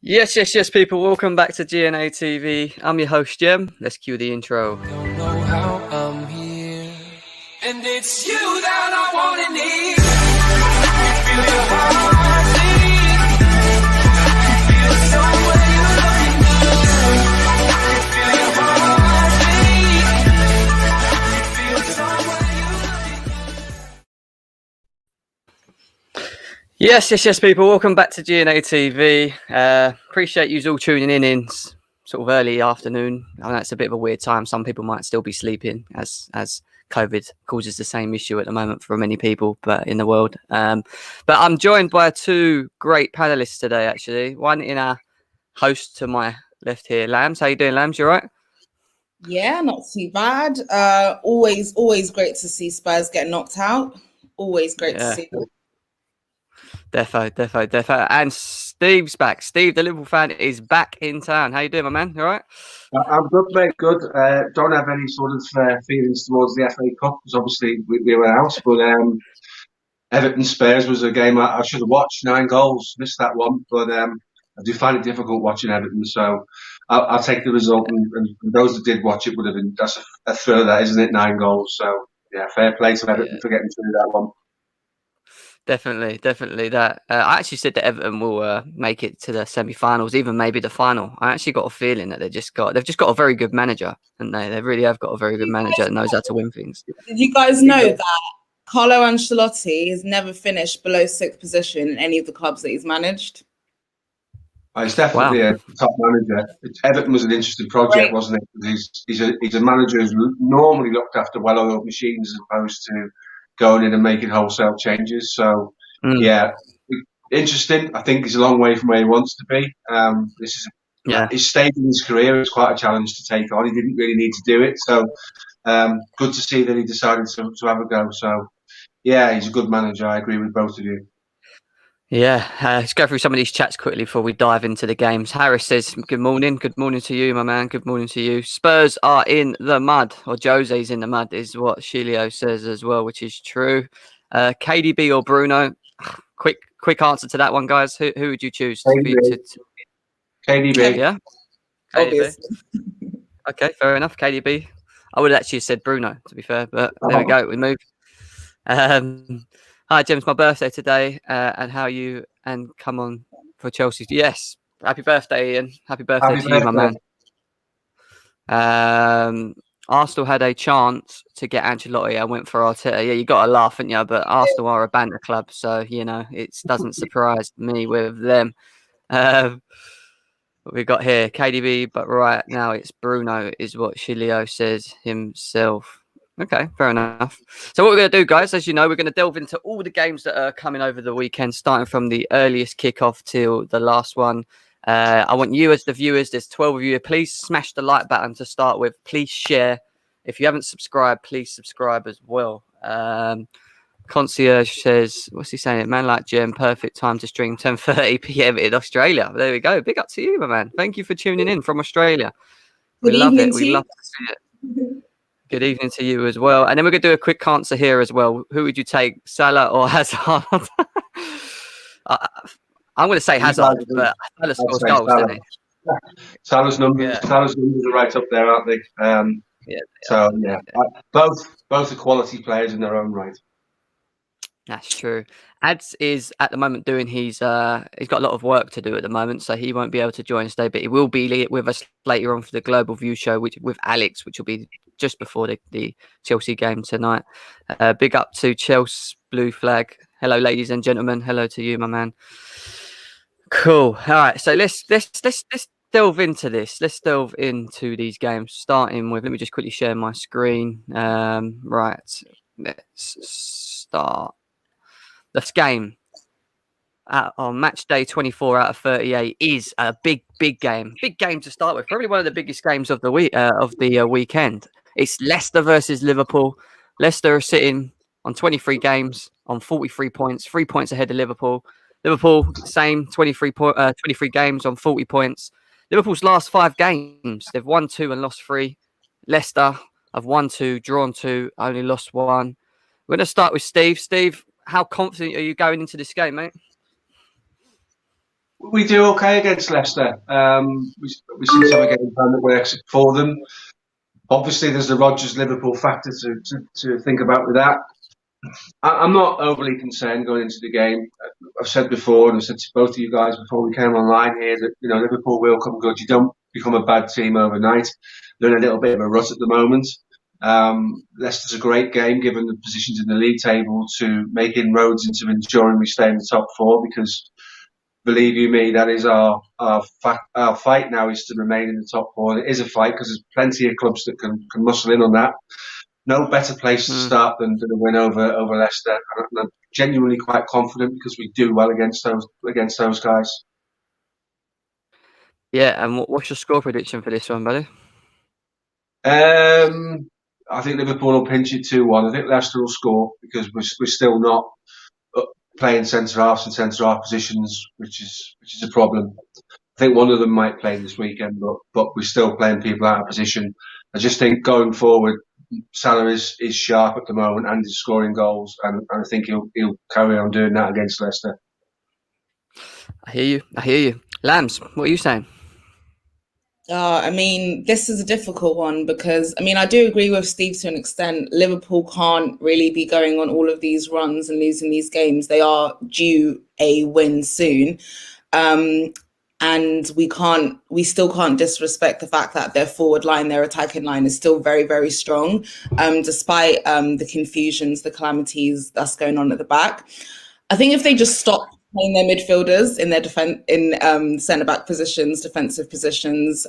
Yes, people. Welcome back to GNA TV. I'm your host, Jem. Let's cue the intro. Don't know how I'm here, and it's you that I want to need. Feel your heartbeat. Feel somewhere you're looking good. Feel your heartbeat. Feel somewhere you're looking good. Yes, people. Welcome back to GNA TV. Appreciate you all tuning in sort of early afternoon. I know it's a bit of a weird time. Some people might still be sleeping as COVID causes the same issue at the moment for many people, but in the world. But I'm joined by two great panelists today. Actually, one in our host to my left here, Lambs. How you doing, Lambs? You all right? Yeah, not too bad. Always great to see Spurs get knocked out. Always great to see them. Defo. And Steve's back. Steve, the Liverpool fan, is back in town. How you doing, my man? You all right? I'm good, mate. Good. Don't have any sort of feelings towards the FA Cup because obviously we were out. But Everton Spurs was a game I should have watched. 9 goals, missed that one. But I do find it difficult watching Everton, so I'll take the result. And those that did watch it would have been that's a further, isn't it? 9 goals. So yeah, fair play to Everton for getting through that one. Definitely that. I actually said that Everton will make it to the semi-finals, even maybe the final. I actually got a feeling that they've just got a very good manager, and they really have got a very good manager that knows how to win things. Did you guys know that Carlo Ancelotti has never finished below 6th position in any of the clubs that he's managed? He's definitely a top manager. Everton was an interesting project, wasn't it? He's a manager who's normally looked after well-oiled machines as opposed to going in and making wholesale changes. So, yeah, interesting. I think he's a long way from where he wants to be. This is his stage in his career is quite a challenge to take on. He didn't really need to do it. So, good to see that he decided to have a go. So, yeah, he's a good manager. I agree with both of you. Yeah, let's go through some of these chats quickly before we dive into the games. Harris says, good morning to you, my man. Good morning to you. Spurs are in the mud, or Jose's in the mud, is what Shilio says as well, which is true. KDB or Bruno? Quick answer to that one, guys. Who would you choose? KDB. Yeah? KDB. Okay, fair enough. KDB. I would have actually said Bruno, to be fair, but there we go. We move. Hi, James. My birthday today, and how you and come on for Chelsea? Yes, happy birthday, Ian. Happy birthday to you, my man. Arsenal had a chance to get Ancelotti. I went for Arteta. Yeah, you got to laugh, haven't you? But Arsenal are a banter club, so you know it doesn't surprise me with them. What we got here, KDB, but right now it's Bruno, is what Shilio says himself. Okay, fair enough. So what we're going to do, guys, as you know, we're going to delve into all the games that are coming over the weekend, starting from the earliest kickoff till the last one. I want you as the viewers, there's 12 of you, please smash the like button to start with. Please share. If you haven't subscribed, please subscribe as well. Concierge says, what's he saying? Man like Jem, perfect time to stream 10:30 p.m. in Australia. There we go. Big up to you, my man. Thank you for tuning in from Australia. We love it. We love to see it. Good evening to you as well. And then we're going to do a quick answer here as well. Who would you take, Salah or Hazard? I'm going to say Hazard, but Salah scores goals, doesn't he? Salah's numbers are right up there, aren't they? Both are quality players in their own right. That's true. Ads is at the moment doing he's got a lot of work to do at the moment, so he won't be able to join us today, but he will be with us later on for the Global View show with Alex, which will be just before the Chelsea game tonight. Big up to Chelsea Blue Flag. Hello, ladies and gentlemen. Hello to you, my man. Cool. All right, so let's delve into this. Let's delve into these games. Starting with, let me just quickly share my screen. Right, let's start. This game on match day 24 out of 38 is a big game. Big game to start with. Probably one of the biggest games of the weekend. It's Leicester versus Liverpool. Leicester are sitting on 23 games on 43 points, 3 points ahead of Liverpool. Liverpool, same 23 games on 40 points. Liverpool's last 5 games, they've won 2 and lost 3. Leicester have won 2, drawn 2, only lost 1. We're going to start with Steve. Steve, how confident are you going into this game, mate? We do okay against Leicester. We seem to have a game plan that works for them. Obviously, there's the Rodgers-Liverpool factor to think about with that. I'm not overly concerned going into the game. I've said before, and I've said to both of you guys before we came online here, that Liverpool will come good. You don't become a bad team overnight. They're in a little bit of a rut at the moment. Leicester's a great game, given the positions in the league table, to make inroads into ensuring we stay in the top four. Because believe you me, that is our fight now, is to remain in the top four. And it is a fight because there's plenty of clubs that can muscle in on that. No better place to start than a win over Leicester. And I'm genuinely quite confident because we do well against those guys. Yeah, and what's your score prediction for this one, buddy? I think Liverpool will pinch it 2-1. I think Leicester will score because we're still not playing centre halves and centre half positions, which is a problem. I think one of them might play this weekend, but we're still playing people out of position. I just think going forward, Salah is sharp at the moment and is scoring goals, and I think he'll carry on doing that against Leicester. I hear you. Lambs, what are you saying? I mean, this is a difficult one because, I mean, I do agree with Steve to an extent. Liverpool can't really be going on all of these runs and losing these games. They are due a win soon. And we still can't disrespect the fact that their forward line, their attacking line is still very, very strong, despite the confusions, the calamities that's going on at the back. I think if they just stop playing their midfielders in their centre back positions, defensive positions,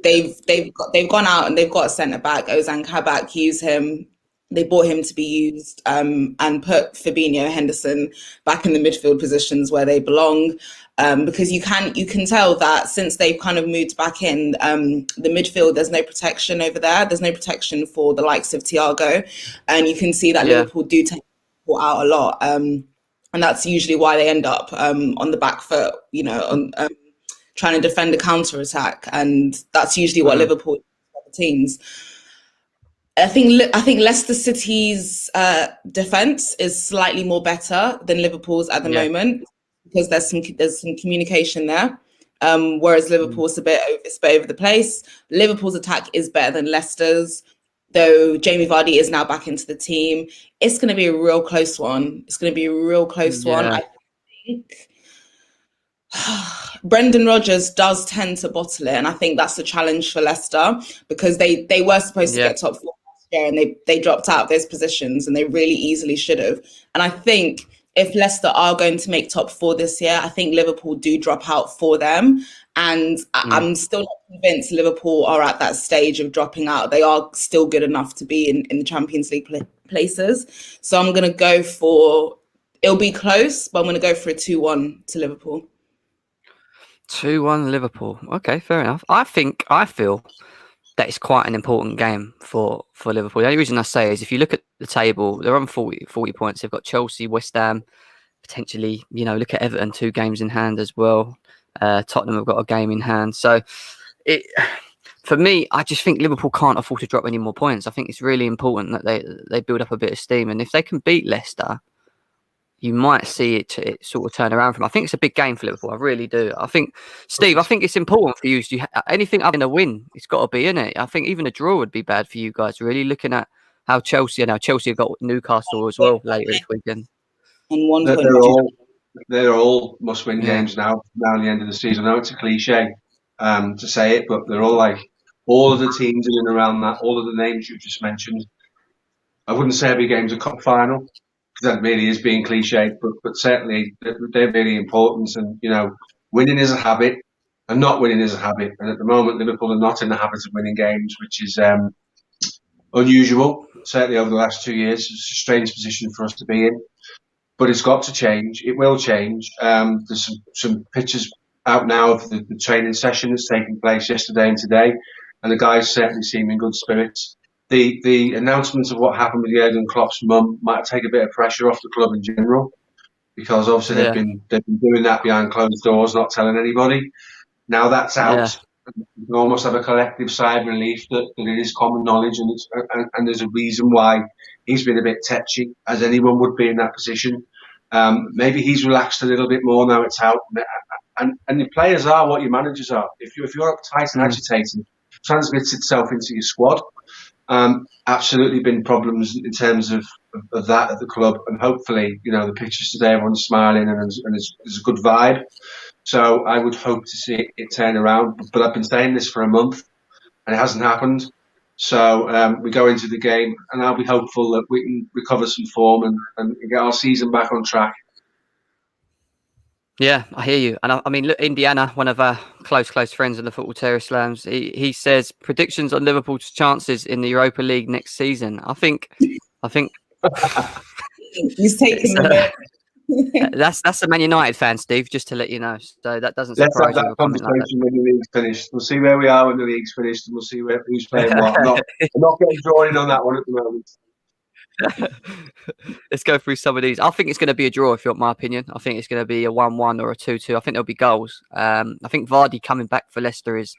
they've gone out and they've got a centre back, Ozan Kabak, use him. They bought him to be used and put Fabinho, Henderson back in the midfield positions where they belong. Because you can tell that since they've kind of moved back in the midfield, there's no protection over there. There's no protection for the likes of Thiago, and you can see that Liverpool do take people out a lot, and that's usually why they end up on the back foot, trying to defend a counter attack, and that's usually what Liverpool teams. I think Leicester City's defense is slightly more better than Liverpool's at the moment, because there's some communication there, whereas Liverpool's a bit over the place. Liverpool's attack is better than Leicester's, though Jamie Vardy is now back into the team. It's going to be a real close one. I think Brendan Rodgers does tend to bottle it, and I think that's the challenge for Leicester, because they were supposed to get top four last year, and they dropped out of those positions, and they really easily should have. And I think if Leicester are going to make top four this year, I think Liverpool do drop out for them. And I'm still not convinced Liverpool are at that stage of dropping out. They are still good enough to be in the Champions League places. So I'm going to go it'll be close, but I'm going to go for a 2-1 to Liverpool. 2-1 Liverpool. Okay, fair enough. I feel that it's quite an important game for Liverpool. The only reason I say is if you look at the table, they're on 40 points. They've got Chelsea, West Ham, potentially, look at Everton, 2 games in hand as well. Tottenham have got a game in hand. So for me, I just think Liverpool can't afford to drop any more points. I think it's really important that they build up a bit of steam. And if they can beat Leicester, you might see it sort of turn around from. I think it's a big game for Liverpool. I really do. I think, Steve, it's important for you. Anything other than a win, it's got to be, isn't it? I think even a draw would be bad for you guys, really, looking at how Chelsea have got Newcastle as well later this weekend. And they're all must-win games now the end of the season. I know it's a cliche to say it, but they're all all of the teams in and around that, all of the names you just mentioned. I wouldn't say every game's a cup final, because that really is being cliched, but certainly they're really important. And, winning is a habit and not winning is a habit. And at the moment, Liverpool are not in the habit of winning games, which is unusual, certainly over the last 2 years. It's a strange position for us to be in. But it's got to change. It will change. There's some pictures out now of the training session that's taking place yesterday and today, and the guys certainly seem in good spirits. The announcement of what happened with Jurgen Klopp's mum might take a bit of pressure off the club in general, because obviously they've been doing that behind closed doors, not telling anybody. Now that's out. You can almost have a collective sigh of relief that it is common knowledge, and there's a reason why he's been a bit tetchy, as anyone would be in that position. Maybe he's relaxed a little bit more now it's out. and your players are what your managers are. If you're uptight and agitated, it transmits itself into your squad. Absolutely been problems in terms of that at the club, and hopefully, the pictures today, everyone's smiling and there's a good vibe. So I would hope to see it turn around. But I've been saying this for a month, and it hasn't happened. So we go into the game, and I'll be hopeful that we can recover some form and get our season back on track. Yeah, I hear you. And I mean, look, Indiana, one of our close friends in the Football Terror Slams, he says predictions on Liverpool's chances in the Europa League next season. I think he's taking the that's a Man United fan, Steve, just to let you know. So that doesn't Let's surprise have you. that conversation when the league's finished. We'll see where we are when the league's finished, and we'll see who's playing what. I'm not getting drawn in on that one at the moment. Let's go through some of these. I think it's going to be a draw, if you want my opinion. I think it's going to be a 1-1 or a 2-2. I think there'll be goals. I think Vardy coming back for Leicester is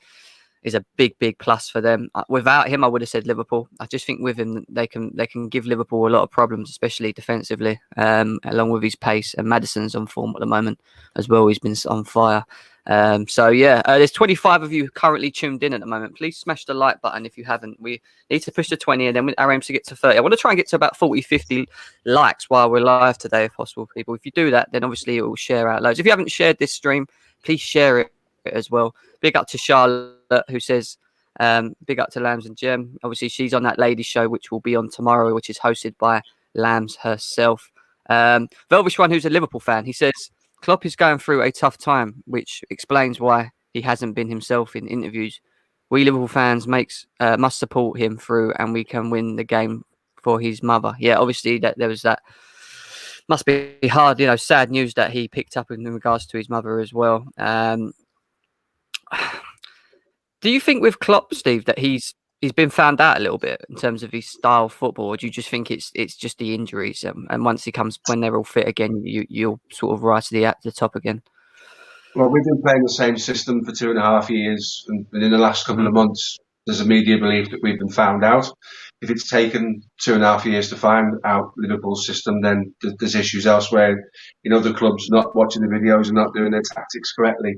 a big plus for them. Without him, I would have said Liverpool. I just think with him, they can give Liverpool a lot of problems, especially defensively, along with his pace. And Maddison's on form at the moment as well. He's been on fire. There's 25 of you currently tuned in at the moment. Please smash the like button if you haven't. We need to push to 20, and then our aim to get to 30. I want to try and get to about 40-50 likes while we're live today, if possible, people. If you do that, then obviously it will share out loads. If you haven't shared this stream, please share it as well. Big up to Charlotte, who says big up to Lambs and Gem. Obviously, she's on that ladies show, which will be on tomorrow, which is hosted by Lambs herself. Velvish One, who's a Liverpool fan, he says Klopp is going through a tough time, which explains why he hasn't been himself in interviews. We Liverpool fans must support him through, and we can win the game for his mother. Yeah, obviously that there was that. Must be hard, sad news that he picked up in regards to his mother as well. Do you think with Klopp, Steve, that he's been found out a little bit in terms of his style of football, or do you just think it's just the injuries, and once when they're all fit again, you'll sort of rise to the top again? Well, we've been playing the same system for 2.5 years, and in the last couple of months, there's a media belief that we've been found out. If it's taken 2.5 years to find out Liverpool's system, then there's issues elsewhere. The club's not watching the videos and not doing their tactics correctly.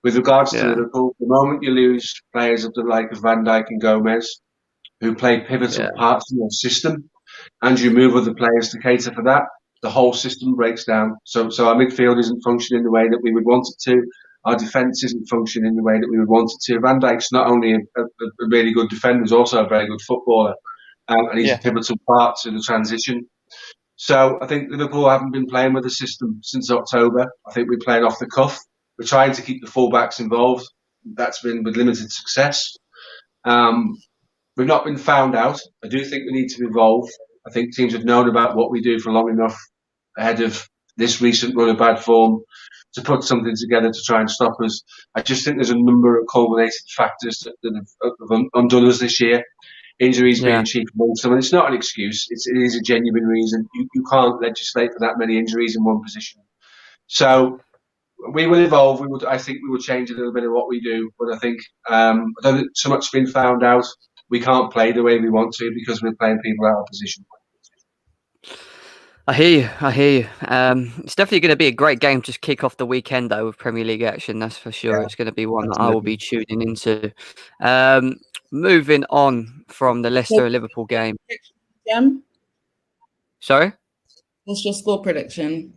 With regards to Liverpool, the moment you lose players of the like of Van Dijk and Gomez, who play pivotal parts in your system, and you move other players to cater for that, the whole system breaks down. So our midfield isn't functioning the way that we would want it to. Our defence isn't functioning the way that we would want it to. Van Dijk's not only a really good defender, he's also a very good footballer. And he's a pivotal part to the transition. So I think Liverpool haven't been playing with the system since October. I think we're playing off the cuff. We're trying to keep the fullbacks involved. That's been with limited success. We've not been found out. I do think we need to evolve. I think teams have known about what we do for long enough ahead of this recent run of bad form to put something together to try and stop us. I just think there's a number of culminating factors that have undone us this year. Injuries being chief amongst them. And it's not an excuse. It is a genuine reason. You can't legislate for that many injuries in one position. So we will evolve. I think we will change a little bit of what we do. But I think I don't think so much has been found out. We can't play the way we want to because we're playing people out of position. I hear you. It's definitely going to be a great game to kick off the weekend, though, with Premier League action. That's for sure. It's going to be one that I will be tuning into. Moving on from the Leicester and Liverpool game. Jim? Sorry? What's your score prediction?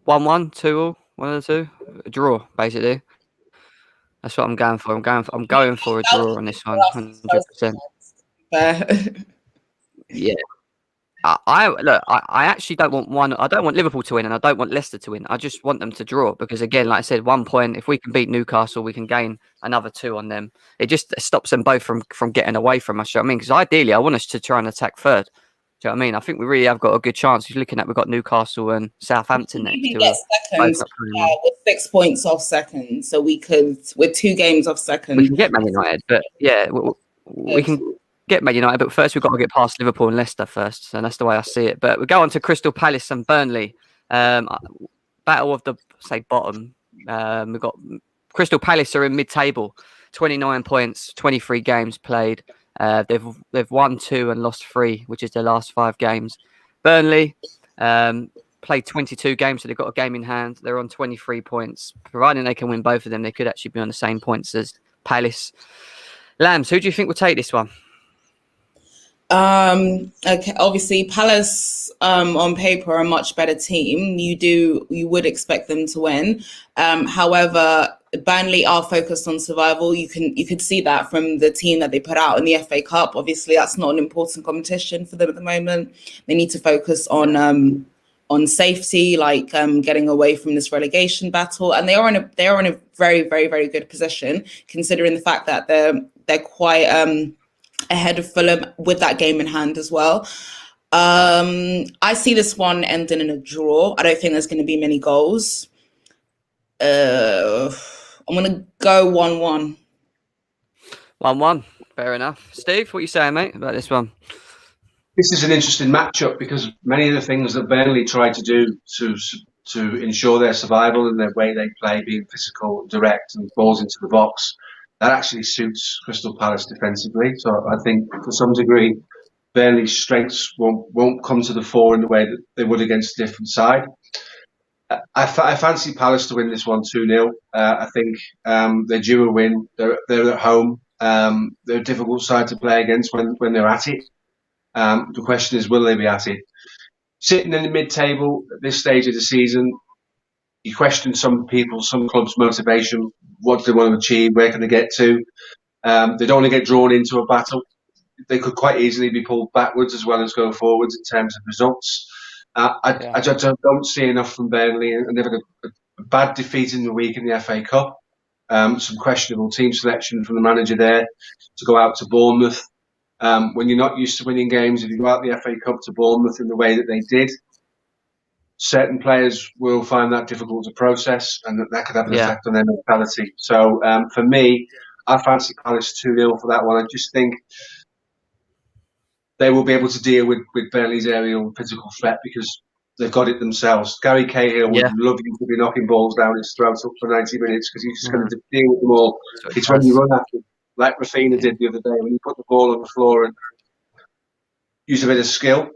1-1, 2-2, 1 of the two. A draw, basically. That's what I'm going for. I'm going for a draw on this one, 100%. Yeah. I actually don't want one. I don't want Liverpool to win, and I don't want Leicester to win. I just want them to draw because, again, like I said, 1 point. If we can beat Newcastle, we can gain another 2 on them. It just stops them both from getting away from us. You know what I mean? Because ideally, I want us to try and attack third. Do you know what I mean? I think we really have got a good chance. You're looking at we've got Newcastle and Southampton next. Get second. We're 6 points off second, so we're 2 games off second. We can get Man United, but we can get Man United, but first we've got to get past Liverpool and Leicester first, and that's the way I see it. But we go on to Crystal Palace and Burnley. Battle of the bottom. We've got Crystal Palace are in mid-table, 29 points, 23 games played. They've won 2 and lost 3, which is their last 5 games. Burnley, played 22 games, so they've got a game in hand. They're on 23 points. Providing they can win both of them, they could actually be on the same points as Palace. Lambs, who do you think will take this one? Okay, obviously Palace on paper are a much better team. You would expect them to win. However, Burnley are focused on survival. You could see that from the team that they put out in the FA Cup. Obviously, that's not an important competition for them at the moment. They need to focus on safety, like getting away from this relegation battle, and they are in a very, very, very good position considering the fact that they're quite ahead of Fulham with that game in hand as well. I see this one ending in a draw. I don't think there's going to be many goals. I'm going to go 1-1. 1-1. Fair enough. Steve, what are you saying, mate, about this one? This is an interesting matchup because many of the things that Burnley try to do to ensure their survival and their way they play, being physical, direct, and balls into the box, that actually suits Crystal Palace defensively. So I think, to some degree, Burnley's strengths won't come to the fore in the way that they would against a different side. I fancy Palace to win this one 2-0. I think they're due a win. They're at home. They're a difficult side to play against when they're at it. The question is, will they be at it? Sitting in the mid-table at this stage of the season, you question some clubs' motivation. What do they want to achieve? Where can they get to? They don't want to get drawn into a battle. They could quite easily be pulled backwards as well as go forwards in terms of results. I just don't see enough from Burnley, and they've had a bad defeat in the week in the FA Cup. Some questionable team selection from the manager there to go out to Bournemouth. When you're not used to winning games, if you go out the FA Cup to Bournemouth in the way that they did, certain players will find that difficult to process, and that could have an effect on their mentality. So for me, I fancy Palace 2-0 for that one. I just think they will be able to deal with Burnley's aerial physical threat because they've got it themselves. Gary Cahill would love you to be knocking balls down his throat up for 90 minutes because he's just going to deal with them all. It's when you run after, like Rafinha did the other day, when you put the ball on the floor and use a bit of skill.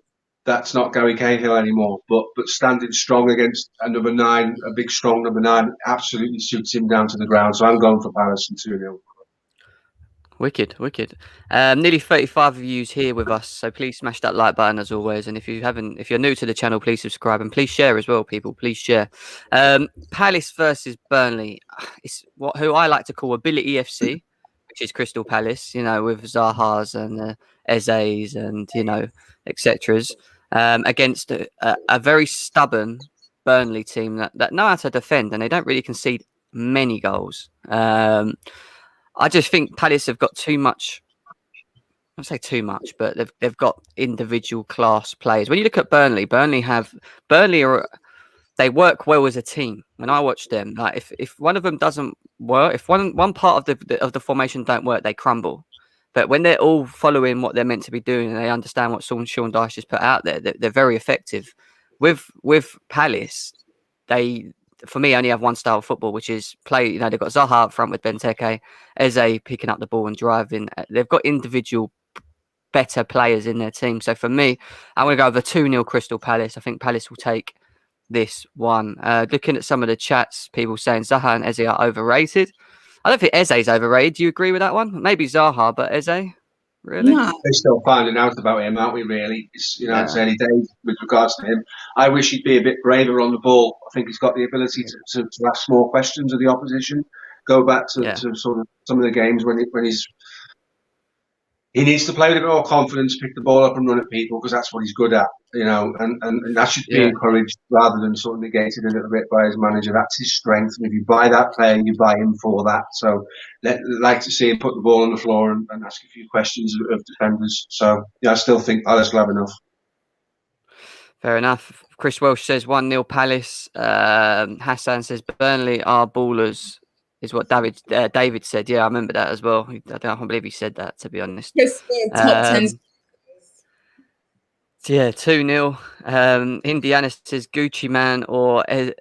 That's not Gary Cahill anymore. But standing strong against a number 9, a big strong number 9, absolutely suits him down to the ground. So I'm going for Palace and 2-0. Wicked. Nearly 35 of you here with us, so please smash that like button as always. And if you're new to the channel, please subscribe and please share as well, people. Please share. Palace versus Burnley. It's who I like to call Ability FC, which is Crystal Palace. With Zaha's and Eze's and etc. Against a very stubborn Burnley team that know how to defend, and they don't really concede many goals. I just think Palace have got too much. I don't say too much, but they've got individual class players. When you look at Burnley they work well as a team. When I watch them, like if one of them doesn't work, if one part of the formation don't work, they crumble. But when they're all following what they're meant to be doing and they understand what Sean Dyche has put out there, they're very effective. With Palace, for me, only have one style of football, which is play. They've got Zaha up front with Benteke, Eze picking up the ball and driving. They've got individual better players in their team. So for me, I'm going to go over 2-0 Crystal Palace. I think Palace will take this one. Looking at some of the chats, people saying Zaha and Eze are overrated. I don't think Eze's overrated. Do you agree with that one? Maybe Zaha, but Eze? Really? No. We're still finding out about him, aren't we, really? It's early days with regards to him. I wish he'd be a bit braver on the ball. I think he's got the ability to ask more questions of the opposition. Go back to sort of some of the games when he needs to play with a bit more confidence, pick the ball up and run at people because that's what he's good at, and that should be encouraged rather than sort of negated a little bit by his manager. That's his strength, and if you buy that player, you buy him for that. So like to see him put the ball on the floor and ask a few questions of defenders. So I still think Palace will have enough. Fair enough. Chris Welsh says 1-0 Palace. Hassan says Burnley are ballers. Is what David said. Yeah, I remember that as well. I can't believe he said that, to be honest. Top 10. Yeah, 2-0. Indiana says Gucci Man or Eze.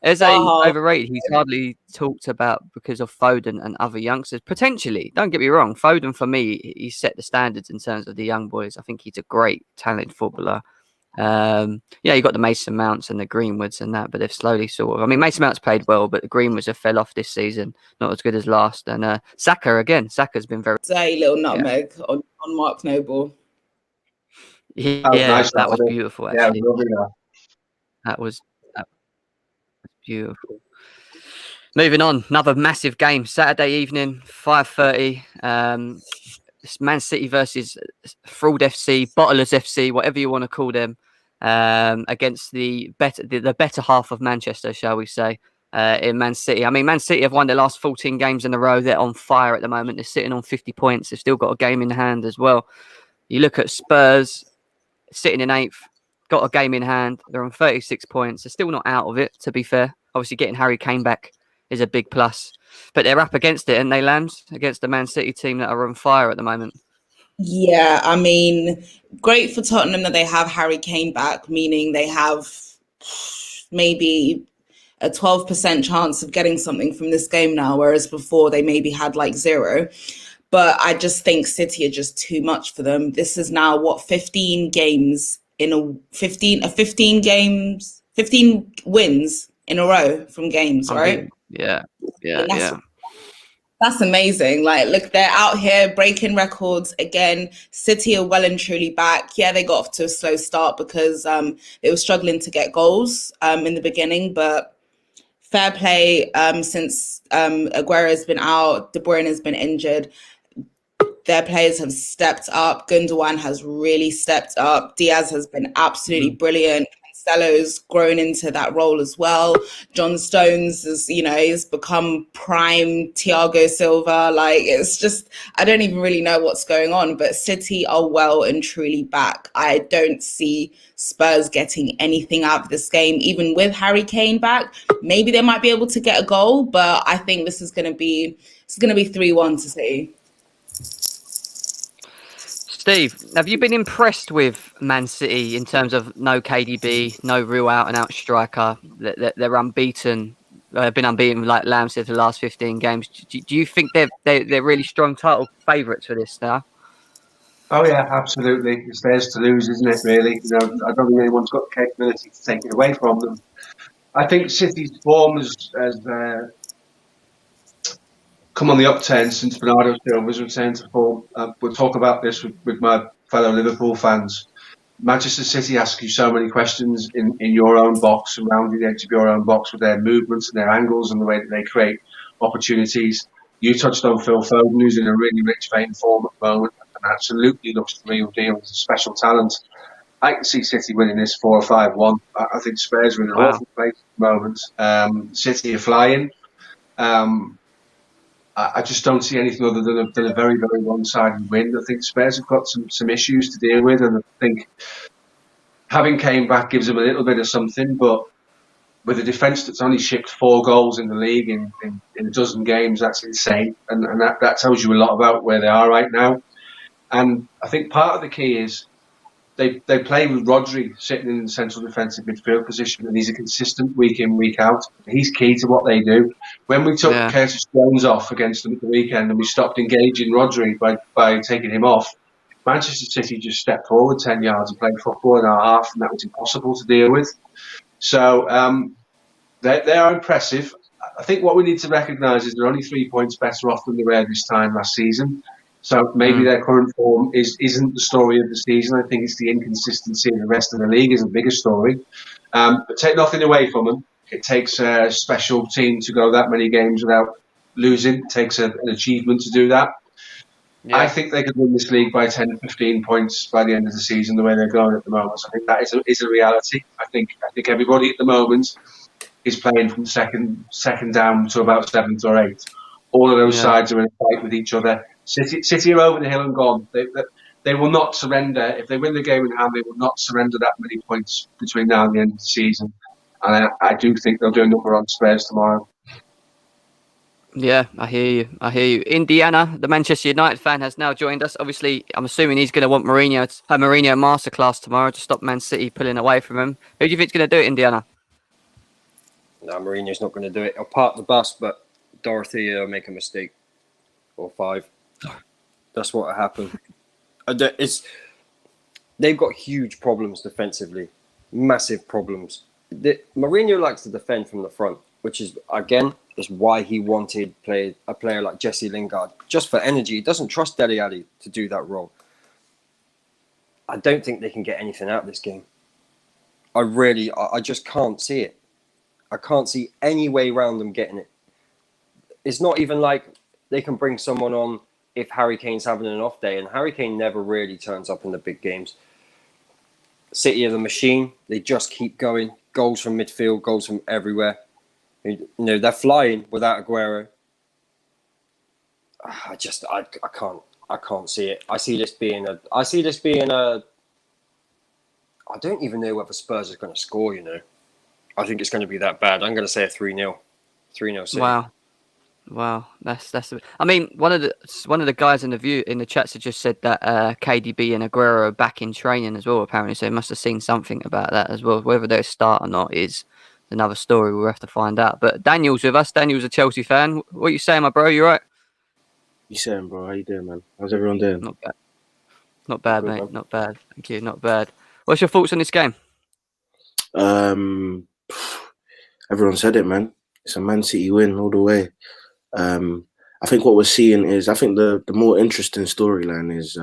overrated, he's hardly talked about because of Foden and other youngsters. Potentially, don't get me wrong, Foden for me, he set the standards in terms of the young boys. I think he's a great, talented footballer. You got the Mason Mounts and the Greenwoods and that, but they've slowly sort of. I mean, Mason Mounts played well, but the Greenwoods have fell off this season, not as good as last. And Saka's been very. Say little nutmeg on Mark Noble. Yeah, that was beautiful. Actually, yeah, that was beautiful. Moving on, another massive game Saturday evening, 5:30. Man City versus Fraud FC, Bottlers FC, whatever you want to call them, against the better half of Manchester, shall we say, in Man City. I mean, Man City have won their last 14 games in a row. They're on fire at the moment. They're sitting on 50 points. They've still got a game in hand as well. You look at Spurs, sitting in 8th, got a game in hand. They're on 36 points. They're still not out of it, to be fair. Obviously, getting Harry Kane back is a big plus. But they're up against it, and they Lambs, against the Man City team that are on fire at the moment. Yeah, I mean, great for Tottenham that they have Harry Kane back, meaning they have maybe a 12% chance of getting something from this game now, whereas before they maybe had like 0. But I just think City are just too much for them. This is now 15 games in 15 wins in a row from games, right? Yeah. That's amazing. Like, look, they're out here breaking records again. City are well and truly back. Yeah, they got off to a slow start because they were struggling to get goals in the beginning, but fair play. Since Aguero has been out, De Bruyne has been injured, their players have stepped up. Gundogan has really stepped up. Diaz has been absolutely brilliant. Cancelo's grown into that role as well. John Stones he's become prime Thiago Silva. Like, it's just, I don't even really know what's going on, but City are well and truly back. I don't see Spurs getting anything out of this game, even with Harry Kane back. Maybe they might be able to get a goal, but I think this is going to be 3-1 to City. Steve, have you been impressed with Man City in terms of no KDB, no real out-and-out striker? They're unbeaten. Been unbeaten like Lamb said for the last 15 games. Do you think they're really strong title favourites for this now? Oh yeah, absolutely. It's theirs to lose, isn't it? Really, I don't think anyone's got the capability to take it away from them. I think City's form has come on the upturn since Bernardo Silva's return to form. We'll talk about this with my fellow Liverpool fans. Manchester City ask you so many questions in your own box, around the edge of your own box, with their movements and their angles and the way that they create opportunities. You touched on Phil Foden, who's in a really rich vein form at the moment, and absolutely looks the real deal. He's a special talent. I can see City winning this 4 or 5-1. I think Spurs are in an awful place at the moment. City are flying. I just don't see anything other than a very, very one-sided win. I think Spurs have got some issues to deal with, and I think having Kane back gives them a little bit of something, but with a defence that's only shipped 4 goals in the league in a dozen games, that's insane. And that tells you a lot about where they are right now. And I think part of the key is they play with Rodri sitting in the central defensive midfield position, and he's a consistent week in, week out. He's key to what they do. When we took Curtis Jones off against them at the weekend and we stopped engaging Rodri by taking him off, Manchester City just stepped forward 10 yards and played football in our half, and that was impossible to deal with. So they are impressive. I think what we need to recognise is they're only 3 points better off than they were this time last season. So maybe their current form isn't the story of the season. I think it's the inconsistency in the rest of the league is a bigger story. But take nothing away from them. It takes a special team to go that many games without losing. It takes an achievement to do that. Yeah. I think they could win this league by 10, 15 points by the end of the season, the way they're going at the moment. So I think that is a reality. I think everybody at the moment is playing from second down to about 7th or 8th. All of those sides are in a fight with each other. City are over the hill and gone. They will not surrender. If they win the game in hand, they will not surrender that many points between now and the end of the season. And I do think they'll do a number on Spurs tomorrow. Yeah, I hear you. Indiana, the Manchester United fan, has now joined us. Obviously, I'm assuming he's going to want Mourinho masterclass tomorrow to stop Man City pulling away from him. Who do you think is going to do it, Indiana? No, Mourinho's not going to do it. He'll park the bus, but Dorothy will make a mistake. Or 5. That's what will happen. They've got huge problems defensively. Massive problems. Mourinho likes to defend from the front, which is, again, is why he wanted a player like Jesse Lingard. Just for energy. He doesn't trust Dele Alli to do that role. I don't think they can get anything out of this game. I just can't see it. I can't see any way around them getting it. It's not even like they can bring someone on if Harry Kane's having an off day, and Harry Kane never really turns up in the big games. City are the machine. They just keep going. Goals from midfield, goals from everywhere. You know, they're flying without Aguero. I can't see it. I see this being a I don't even know whether Spurs is going to score, you know. I think it's going to be that bad. I'm going to say a 3-0. 3-0 City. Wow. That's I mean, one of the guys in the chats had just said that KDB and Aguero are back in training as well, apparently, so he must have seen something about that as well. Whether they start or not is another story. We'll have to find out. But Daniel's with us. Daniel's a Chelsea fan. What are you saying, my bro? You right? You saying, bro? How you doing, man? How's everyone doing? Not bad, mate. Not bad. Thank you. Not bad. What's your thoughts on this game? Everyone said it, man. It's a Man City win all the way. I think what we're seeing is, I think the more interesting storyline is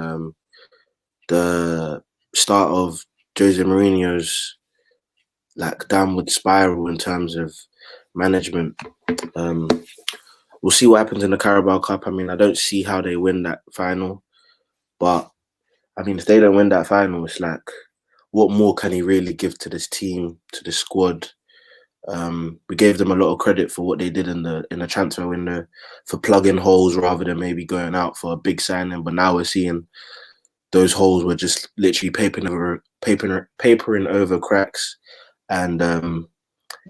the start of Jose Mourinho's like downward spiral in terms of management. We'll see what happens in the Carabao Cup. I mean, I don't see how they win that final, but I mean, if they don't win that final, it's like, what more can he really give to this team, to the squad? We gave them a lot of credit for what they did in the transfer window, for plugging holes rather than maybe going out for a big signing. But now we're seeing those holes were just literally papering over cracks. And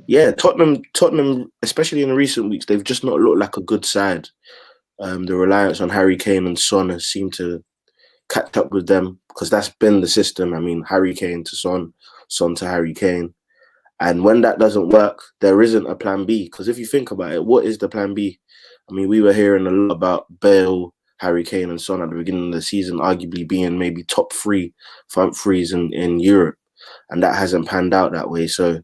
Tottenham, especially in the recent weeks, they've just not looked like a good side. The reliance on Harry Kane and Son has seemed to catch up with them, because that's been the system. I mean, Harry Kane to Son, Son to Harry Kane. And when that doesn't work, there isn't a plan B. Because if you think about it, what is the plan B? I mean, we were hearing a lot about Bale, Harry Kane and Son at the beginning of the season, arguably being maybe top 3 front threes in Europe. And that hasn't panned out that way. So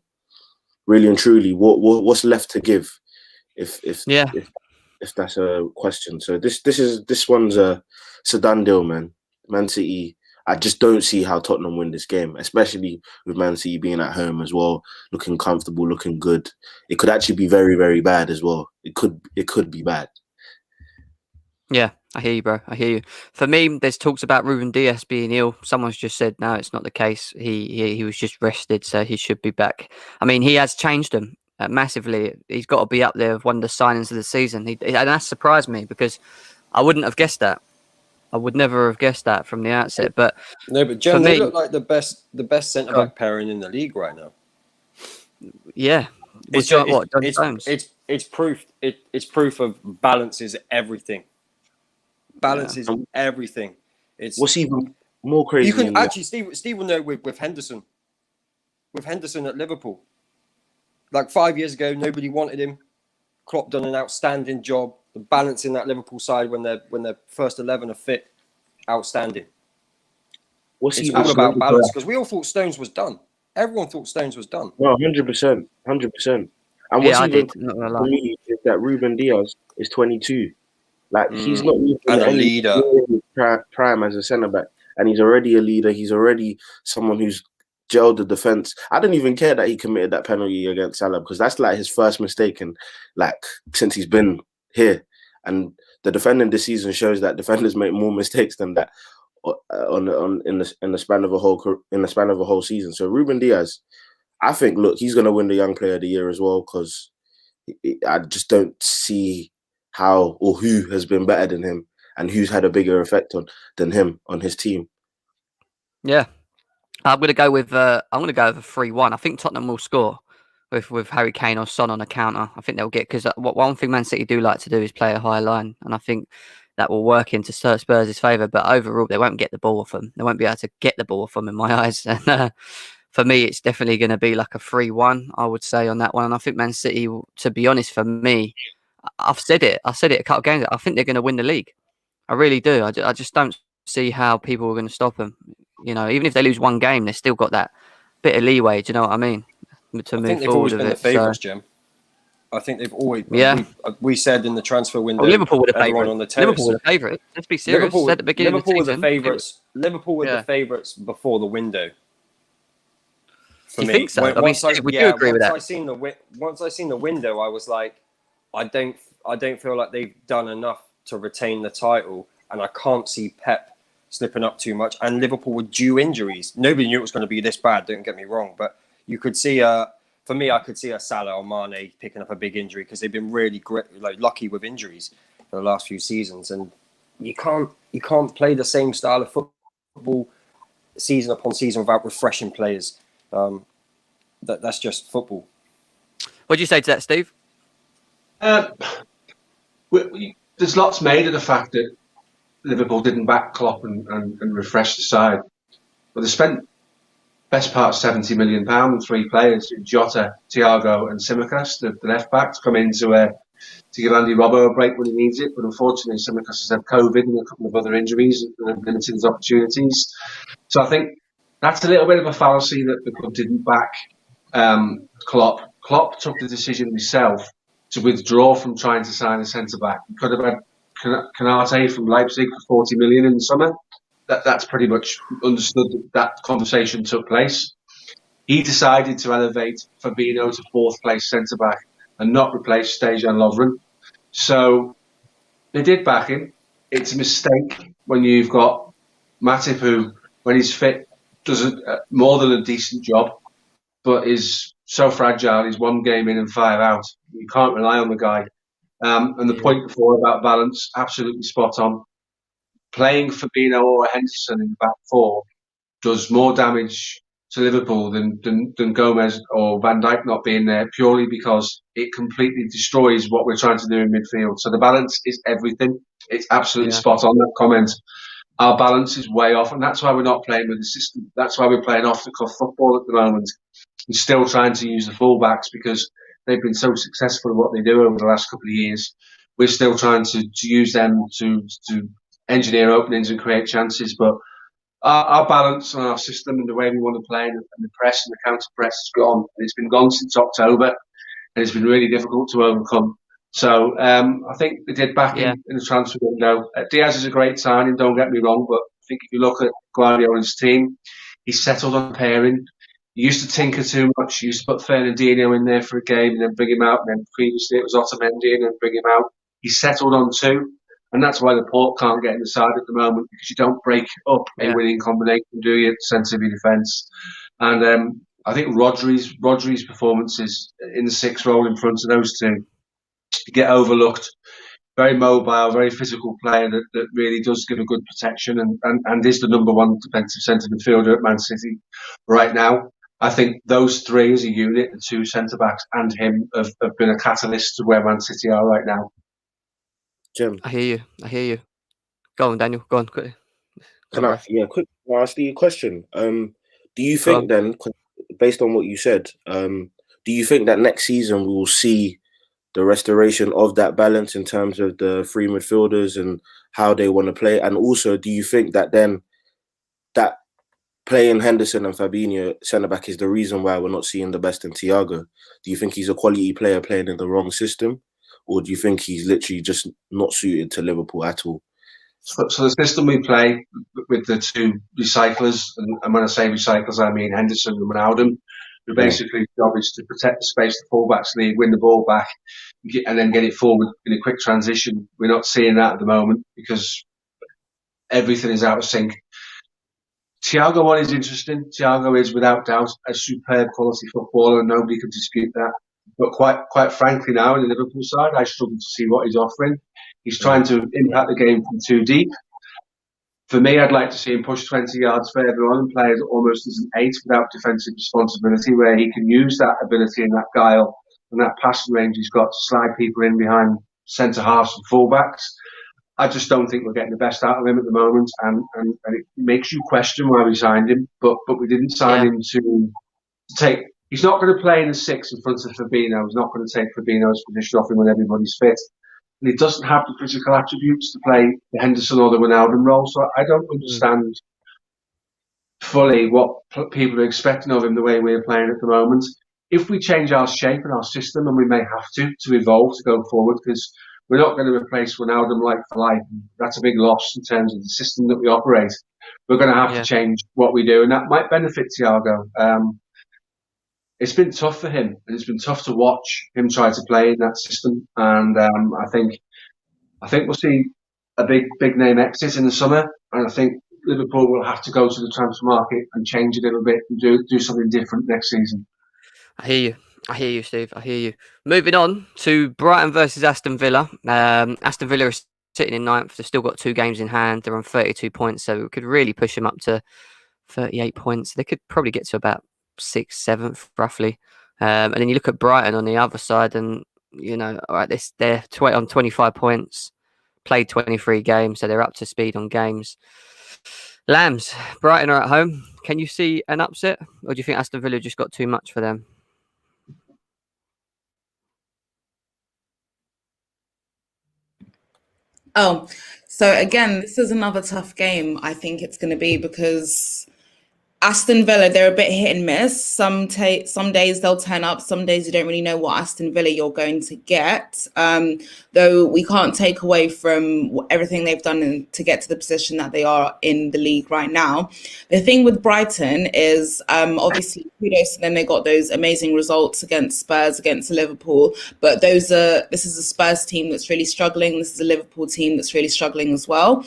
really and truly, what's left to give if that's a question. So this one's it's a done deal, man. Man City, I just don't see how Tottenham win this game, especially with Man City being at home as well, looking comfortable, looking good. It could actually be very, very bad as well. It could be bad. Yeah, I hear you, bro. I hear you. For me, there's talks about Ruben Dias being ill. Someone's just said, no, it's not the case. He was just rested, so he should be back. I mean, he has changed them massively. He's got to be up there with one of the signings of the season. And that surprised me, because I wouldn't have guessed that. I would never have guessed that from the outset. But Jen, they look like the best centre back pairing in the league right now. Yeah, it's proof. It's proof of balance is everything. Balance is everything. It's what's even more crazy. You can actually Steve will know with Henderson. With Henderson at Liverpool, like 5 years ago, nobody wanted him. Klopp done an outstanding job. The balance in that Liverpool side when their first 11 are fit, outstanding. It's all about balance, because we all thought Stones was done. Everyone thought Stones was done. No, 100%. And what's even for me is that Ruben Dias is 22. Like, he's not even a leader. Prime as a centre back, and he's already a leader. He's already someone who's gelled the defense. I don't even care that he committed that penalty against Salah, because that's like his first mistake since he's been here. And the defending this season shows that defenders make more mistakes than that in the span of a whole season. So Ruben Dias, I think, look, he's going to win the Young Player of the Year as well, because I just don't see how or who has been better than him and who's had a bigger effect than him on his team. Yeah, I'm going to go with a 3-1. I think Tottenham will score with Harry Kane or Son on a counter. I think they'll get, because one thing Man City do like to do is play a high line, and I think that will work into Spurs' favour. But overall, they won't get the ball off them. They won't be able to get the ball off them, in my eyes. And for me, it's definitely going to be like a 3-1, I would say, on that one. And I think Man City, to be honest, for me, I've said it a couple of games ago, I think they're going to win the league. I really do. I just don't see how people are going to stop them. You know, even if they lose one game, they've still got that bit of leeway. Do you know what I mean? To I move think they've forward always been with the it. favourites, Jim. I think they've always. Yeah. We said in the transfer window. Oh, Liverpool were the everyone favourite. on the terrace. Liverpool were the favourite. Let's be serious. Liverpool, At the beginning Liverpool of the were season, the favourites. Liverpool were Yeah. the favourites before the window. For Do you me, think so? I mean, would you agree with that? Once I seen the window, I was like, I don't feel like they've done enough to retain the title, and I can't see Pep slipping up too much. And Liverpool were due injuries. Nobody knew it was going to be this bad. Don't get me wrong, but you could see for me, I could see a Salah or Mane picking up a big injury because they've been really lucky with injuries for the last few seasons, and you can't play the same style of football season upon season without refreshing players. That's just football. What do you say to that, Steve? There's lots made of the fact that Liverpool didn't back Klopp and refresh the side, but they spent best part of £70 million on 3 players: Jota, Thiago, and Tsimikas, the left backs, come in to give Andy Robbo a break when he needs it. But unfortunately, Tsimikas has had COVID and a couple of other injuries that have limited his opportunities. So I think that's a little bit of a fallacy that the club didn't back Klopp. Klopp took the decision himself to withdraw from trying to sign a centre back. He could have had Canate from Leipzig for 40 million in the summer. That's pretty much understood that conversation took place. He decided to elevate Fabinho to 4th place centre back and not replace Dejan Lovren. So they did back him. It's a mistake when you've got Matip, who, when he's fit, does more than a decent job, but is so fragile. He's 1 game in and 5 out. You can't rely on the guy. And the point before about balance, absolutely spot on. Playing Fabinho or Henderson in the back 4 does more damage to Liverpool than Gomez or Van Dijk not being there, purely because it completely destroys what we're trying to do in midfield. So the balance is everything. It's absolutely spot on, that comment. Our balance is way off, and that's why we're not playing with the system. That's why we're playing off-the-cuff football at the moment. We're still trying to use the fullbacks because they've been so successful in what they do over the last couple of years. We're still trying to use them to engineer openings and create chances, but our balance and our system and the way we want to play and the press and the counter press is gone. And it's been gone since October, and it's been really difficult to overcome. So I think they did back in the transfer window. Diaz is a great signing, don't get me wrong, but I think if you look at Guardiola's team, he's settled on pairing. He used to tinker too much. He used to put Fernandinho in there for a game and then bring him out. And then previously it was Otamendi and then bring him out. He's settled on 2. And that's why the Port can't get in the side at the moment, because you don't break up a winning combination, do you, centre of your defence. And I think Rodri's performances in the 6th role in front of those 2 get overlooked. Very mobile, very physical player that really does give a good protection and is the number 1 defensive centre midfielder at Man City right now. I think those 3 as a unit, the 2 centre-backs and him, have been a catalyst to where Man City are right now. Jim, I hear you. Go on, Daniel. Go on, quickly. Can I ask you a question? Do you think then, based on what you said, do you think that next season we will see the restoration of that balance in terms of the 3 midfielders and how they want to play? And also, do you think that then that playing Henderson and Fabinho centre-back is the reason why we're not seeing the best in Thiago? Do you think he's a quality player playing in the wrong system? Or do you think he's literally just not suited to Liverpool at all? So the system we play with the 2 recyclers, and when I say recyclers, I mean Henderson and Ronaldo, who basically job is to protect the space the fullbacks need, win the ball back, and then get it forward in a quick transition. We're not seeing that at the moment because everything is out of sync. Thiago one is interesting. Thiago is without doubt a superb quality footballer, and nobody can dispute that. But quite frankly, now in the Liverpool side, I struggle to see what he's offering. He's trying to impact the game from too deep. For me, I'd like to see him push 20 yards further on and play almost as an 8 without defensive responsibility, where he can use that ability and that guile and that passing range he's got to slide people in behind centre halves and fullbacks. I just don't think we're getting the best out of him at the moment, and it makes you question why we signed him. But we didn't sign him to take. He's not going to play in the 6 in front of Fabinho. He's not going to take Fabinho's position off him when everybody's fit. And he doesn't have the physical attributes to play the Henderson or the Wijnaldum role. So I don't understand fully what people are expecting of him the way we're playing at the moment. If we change our shape and our system, and we may have to evolve to go forward, because we're not going to replace Wijnaldum like for like. That's a big loss in terms of the system that we operate. We're going to have to change what we do, and that might benefit Thiago. It's been tough for him, and it's been tough to watch him try to play in that system. And I think we'll see a big name exit in the summer, and I think Liverpool will have to go to the transfer market and change a little bit and do something different next season. I hear you, Steve. I hear you. Moving on to Brighton versus Aston Villa. Aston Villa is sitting in 9th. They've still got 2 games in hand. They're on 32 points, so we could really push them up to 38 points. They could probably get to about 6th, 7th, roughly. And then you look at Brighton on the other side, and all right, they're on 25 points, played 23 games, so they're up to speed on games. Lambs, Brighton are at home. Can you see an upset, or do you think Aston Villa just got too much for them? Oh, so again, this is another tough game. I think it's going to be because Aston Villa, they're a bit hit and miss. Some days they'll turn up. Some days you don't really know what Aston Villa you're going to get. Though we can't take away from everything they've done to get to the position that they are in the league right now. The thing with Brighton is obviously kudos to them. They got those amazing results against Spurs, against Liverpool. But this is a Spurs team that's really struggling. This is a Liverpool team that's really struggling as well.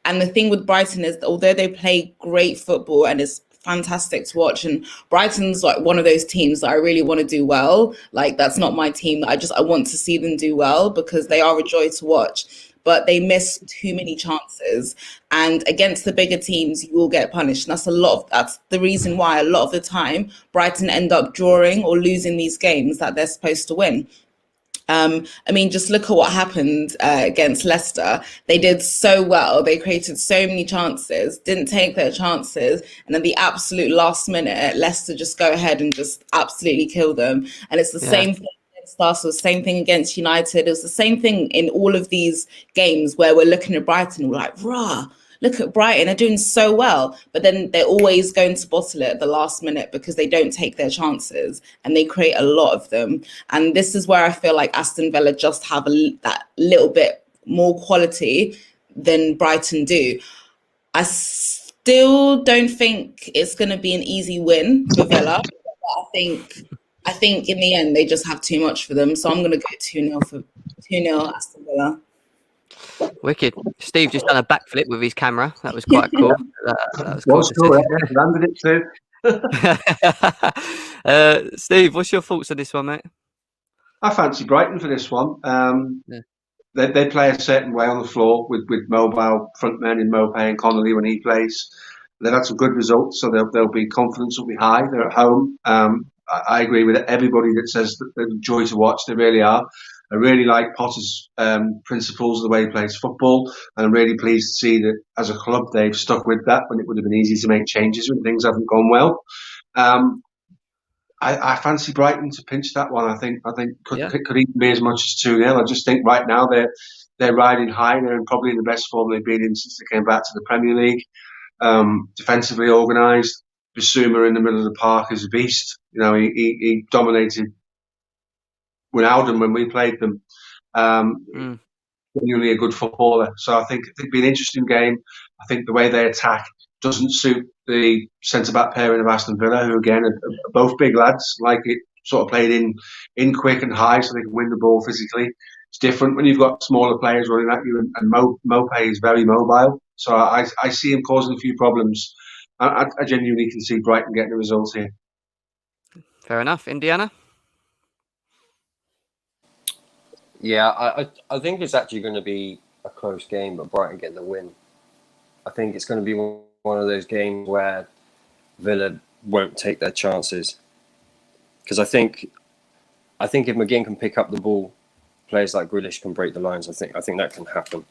And the thing with Brighton is, although they play great football and it's fantastic to watch, and Brighton's like one of those teams that I really want to do well. Like, that's not my team. I want to see them do well because they are a joy to watch. But they miss too many chances, and against the bigger teams, you will get punished. And that's the reason why a lot of the time Brighton end up drawing or losing these games that they're supposed to win. Just look at what happened against Leicester. They did so well. They created so many chances, didn't take their chances. And then the absolute last minute, Leicester just go ahead and just absolutely kill them. And it's the same thing against Arsenal, same thing against United. It was the same thing in all of these games where we're looking at Brighton. We're like, rah. Look at Brighton, they're doing so well. But then they're always going to bottle it at the last minute because they don't take their chances and they create a lot of them. And this is where I feel like Aston Villa just have that little bit more quality than Brighton do. I still don't think it's going to be an easy win for Villa. I think in the end, they just have too much for them. So I'm going to go 2-0 Aston Villa. Wicked. Steve just done a backflip with his camera. That was quite cool. That was cool. Landed it too. Steve, what's your thoughts on this one, mate? I fancy Brighton for this one. They play a certain way on the floor with mobile front men in Mopé and Connolly when he plays. They've had some good results, so they'll be confidence will be high. They're at home. I agree with everybody that says that they're a joy to watch. They really are. I really like Potter's principles, the way he plays football, and I'm really pleased to see that as a club they've stuck with that when it would have been easy to make changes when things haven't gone well. I fancy Brighton to pinch that one. I think could even be as much as 2-0. I just think right now they're riding high. They're probably in the best form they've been in since they came back to the Premier League. Defensively organised. Bissouma in the middle of the park is a beast. He dominated Wijnaldum when we played them. Genuinely a good footballer. So I think it'd be an interesting game. I think the way they attack doesn't suit the centre-back pairing of Aston Villa, who again are both big lads, like it sort of played in quick and high so they can win the ball physically. It's different when you've got smaller players running at you, and Mopé is very mobile. So I see him causing a few problems. I genuinely can see Brighton getting a result here. Fair enough. Indiana? Yeah, I think it's actually going to be a close game, but Brighton get the win. I think it's going to be one of those games where Villa won't take their chances. Because I think if McGinn can pick up the ball, players like Grealish can break the lines. I think that can happen.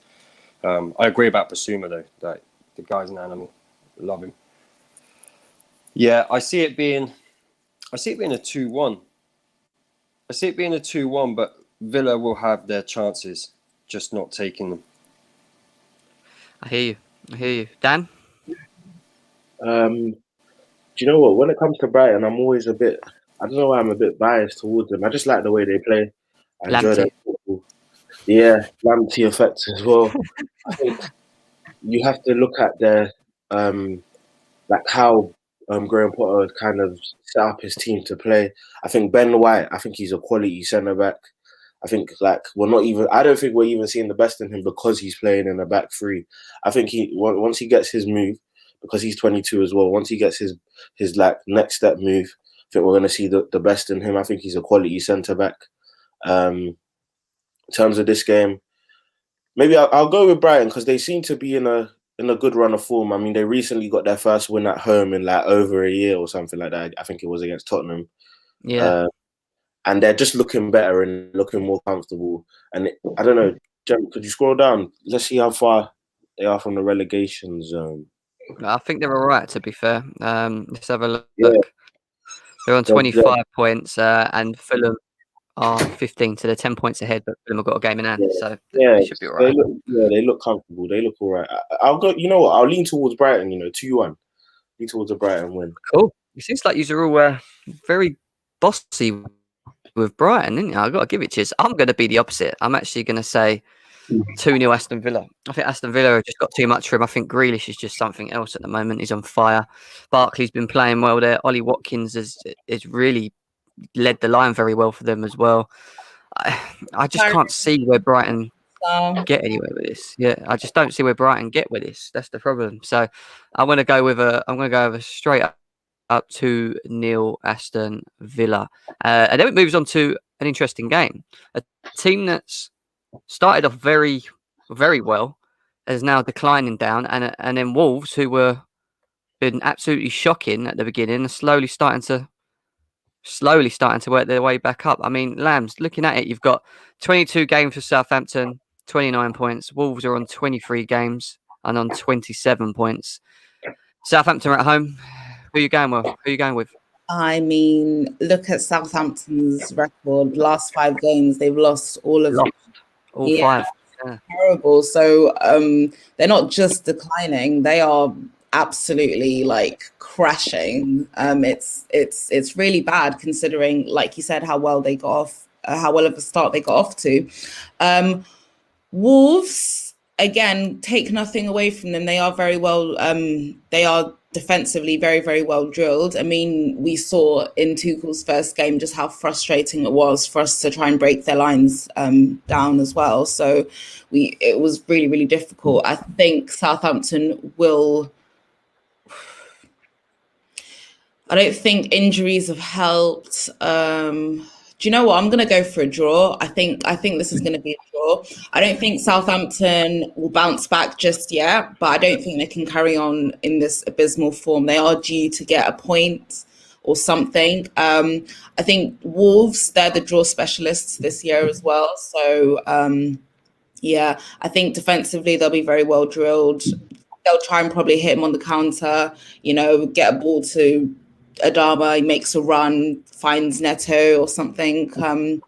I agree about Bissouma though. That the guy's an animal. Love him. Yeah, I see it being a 2-1. I see it being a 2-1, but Villa will have their chances, just not taking them. I hear you. Dan? Do you know what? When it comes to Brighton, I'm always I don't know why I'm a bit biased towards them. I just like the way they play. I enjoy their Lamptey. football. Yeah, Lamptey effect as well. I think you have to look at their like how Graham Potter kind of set up his team to play. I think Ben White, I think he's a quality centre back. I think I don't think we're even seeing the best in him because he's playing in a back three. I think once he gets his move, because he's 22 as well, once he gets his like next step move, I think we're going to see the best in him. I think he's a quality centre back. In terms of this game, maybe I'll go with Brighton because they seem to be in a good run of form. I mean, they recently got their first win at home in like over a year or something like that. I think it was against Tottenham. Yeah. And they're just looking better and looking more comfortable. And I don't know, Jem, could you scroll down? Let's see how far they are from the relegation zone. I think they're all right, to be fair. Let's have a look. Yeah. They're on 25 points, and Fulham are 15, so they're 10 points ahead, but Fulham have got a game in hand, so they should be all right. They look comfortable. They look all right. I'll go, you know what, I'll lean towards Brighton, 2-1. Lean towards a Brighton win. Cool. It seems like you're all very bossy with Brighton, isn't you? I've got to give it to you. I'm going to be the opposite. I'm actually going to say 2-0 Aston Villa. I think Aston Villa have just got too much for him. I think Grealish is just something else at the moment. He's on fire. Barkley's been playing well there. Ollie Watkins has really led the line very well for them as well. I just can't see where Brighton get anywhere with this. Yeah, I just don't see where Brighton get with this. That's the problem. So I'm going to go with a straight up 2-0 Aston Villa. And then it moves on to an interesting game. A team that's started off very, very well is now declining down, and then Wolves, who were been absolutely shocking at the beginning, are slowly starting to work their way back up. I mean, Lambs, looking at it, you've got 22 games for Southampton, 29 points. Wolves are on 23 games and on 27 points. Southampton are at home. Who are you going with? I mean, look at Southampton's record. Last 5 games, they've lost all of them. All 5. Yeah. Terrible. So they're not just declining; they are absolutely crashing. It's really bad considering, like you said, how well they got off, how well of a start they got off to. Wolves, again, take nothing away from them. They are very well. They are defensively very, very well drilled. I mean, we saw in Tuchel's first game just how frustrating it was for us to try and break their lines down as well. So it was really, really difficult. I think Southampton will. I don't think injuries have helped. Do you know what? I'm going to go for a draw. I think this is going to be a draw. I don't think Southampton will bounce back just yet, but I don't think they can carry on in this abysmal form. They are due to get a point or something. I think Wolves, they're the draw specialists this year as well. So, I think defensively they'll be very well drilled. They'll try and probably hit him on the counter, get a ball to Adama, he makes a run, finds Neto or something. I'm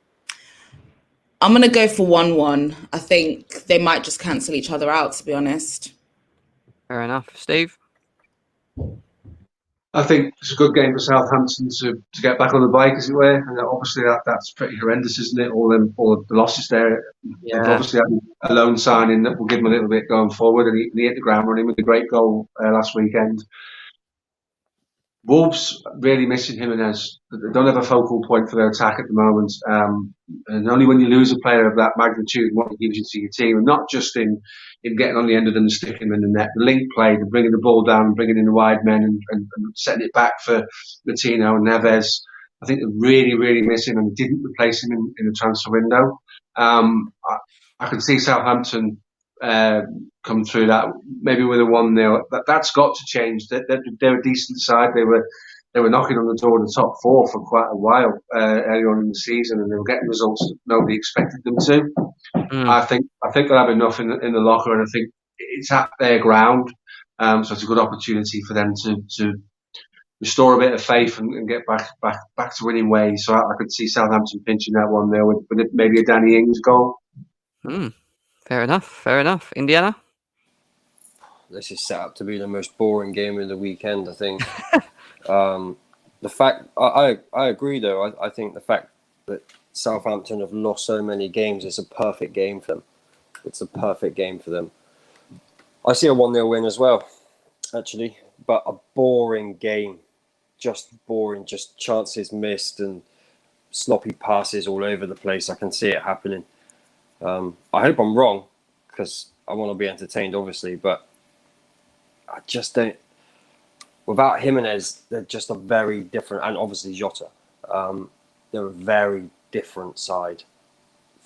going to go for 1-1. I think they might just cancel each other out, to be honest. Fair enough. Steve? I think it's a good game for Southampton to get back on the bike, as it were. And obviously that's pretty horrendous, isn't it? All the losses there. Yeah. They've obviously had a loan signing that will give them a little bit going forward. And he hit the ground running with a great goal last weekend. Wolves really missing Jimenez. They don't have a focal point for their attack at the moment. And only when you lose a player of that magnitude, what it gives you to your team, and not just in getting on the end of them and sticking them in the net. The link play, the bringing the ball down, bringing in the wide men and setting it back for Latino and Neves. I think they're really, really missing, and didn't replace him in the transfer window. I can see Southampton come through that maybe with a 1-0. That's got to change. They're a decent side. They were knocking on the door of the top 4 for quite a while early on in the season, and they were getting results that nobody expected them to. I think they'll have enough in the locker, and I think it's at their ground. So it's a good opportunity for them to restore a bit of faith and get back to winning ways. So I could see Southampton pinching that one there with maybe a Danny Ings goal. Fair enough. Indiana? This is set up to be the most boring game of the weekend, I think. The fact, I agree though. I think the fact that Southampton have lost so many games is a perfect game for them. It's a perfect game for them. I see a 1-0 win as well, actually, but a boring game. Just boring, just chances missed and sloppy passes all over the place. I can see it happening. I hope I'm wrong, because I want to be entertained, obviously, but I just don't. Without Jimenez, they're just a very different, and obviously Jota, they're a very different side.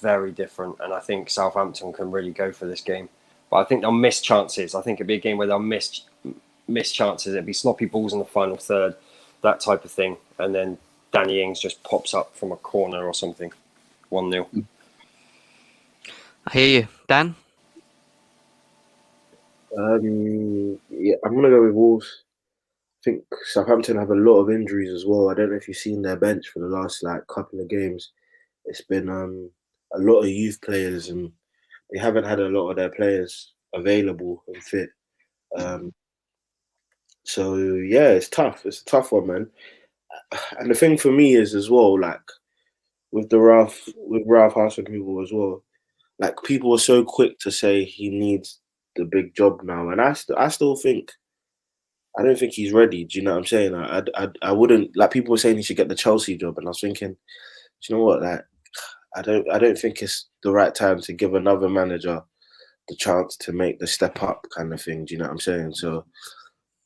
Very different, and I think Southampton can really go for this game. But I think they'll miss chances. I think it'd be a game where they'll miss chances. It'd be sloppy balls in the final third, that type of thing. And then Danny Ings just pops up from a corner or something. 1-0. I hear you. Dan? Yeah, I'm going to go with Wolves. I think Southampton have a lot of injuries as well. I don't know if you've seen their bench for the last couple of games. It's been a lot of youth players, and they haven't had a lot of their players available and fit. So yeah, it's tough. It's a tough one, man. And the thing for me is as well, with Ralph Hasenhüttl people as well, people are so quick to say he needs the big job now, and I still think. I don't think he's ready. Do you know what I'm saying? I wouldn't people were saying he should get the Chelsea job, and I was thinking, do you know what? I don't think it's the right time to give another manager the chance to make the step up kind of thing. Do you know what I'm saying? So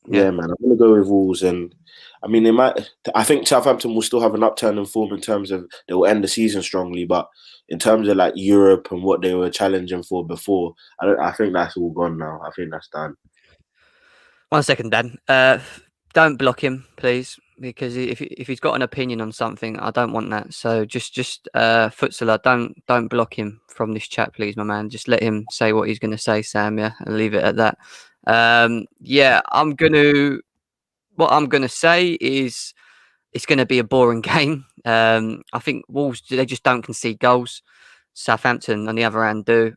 yeah, man, I'm gonna go with Wolves, and I mean I think Southampton will still have an upturn in form in terms of they will end the season strongly, but in terms of Europe and what they were challenging for before, I think that's all gone now. I think that's done. 1 second, Dan. Don't block him, please, because if he's got an opinion on something, I don't want that. So just Futsala, don't block him from this chat, please, my man. Just let him say what he's going to say, Sam. Yeah, and leave it at that. What I'm gonna say is it's going to be a boring game. I think Wolves, they just don't concede goals. Southampton, on the other hand, do.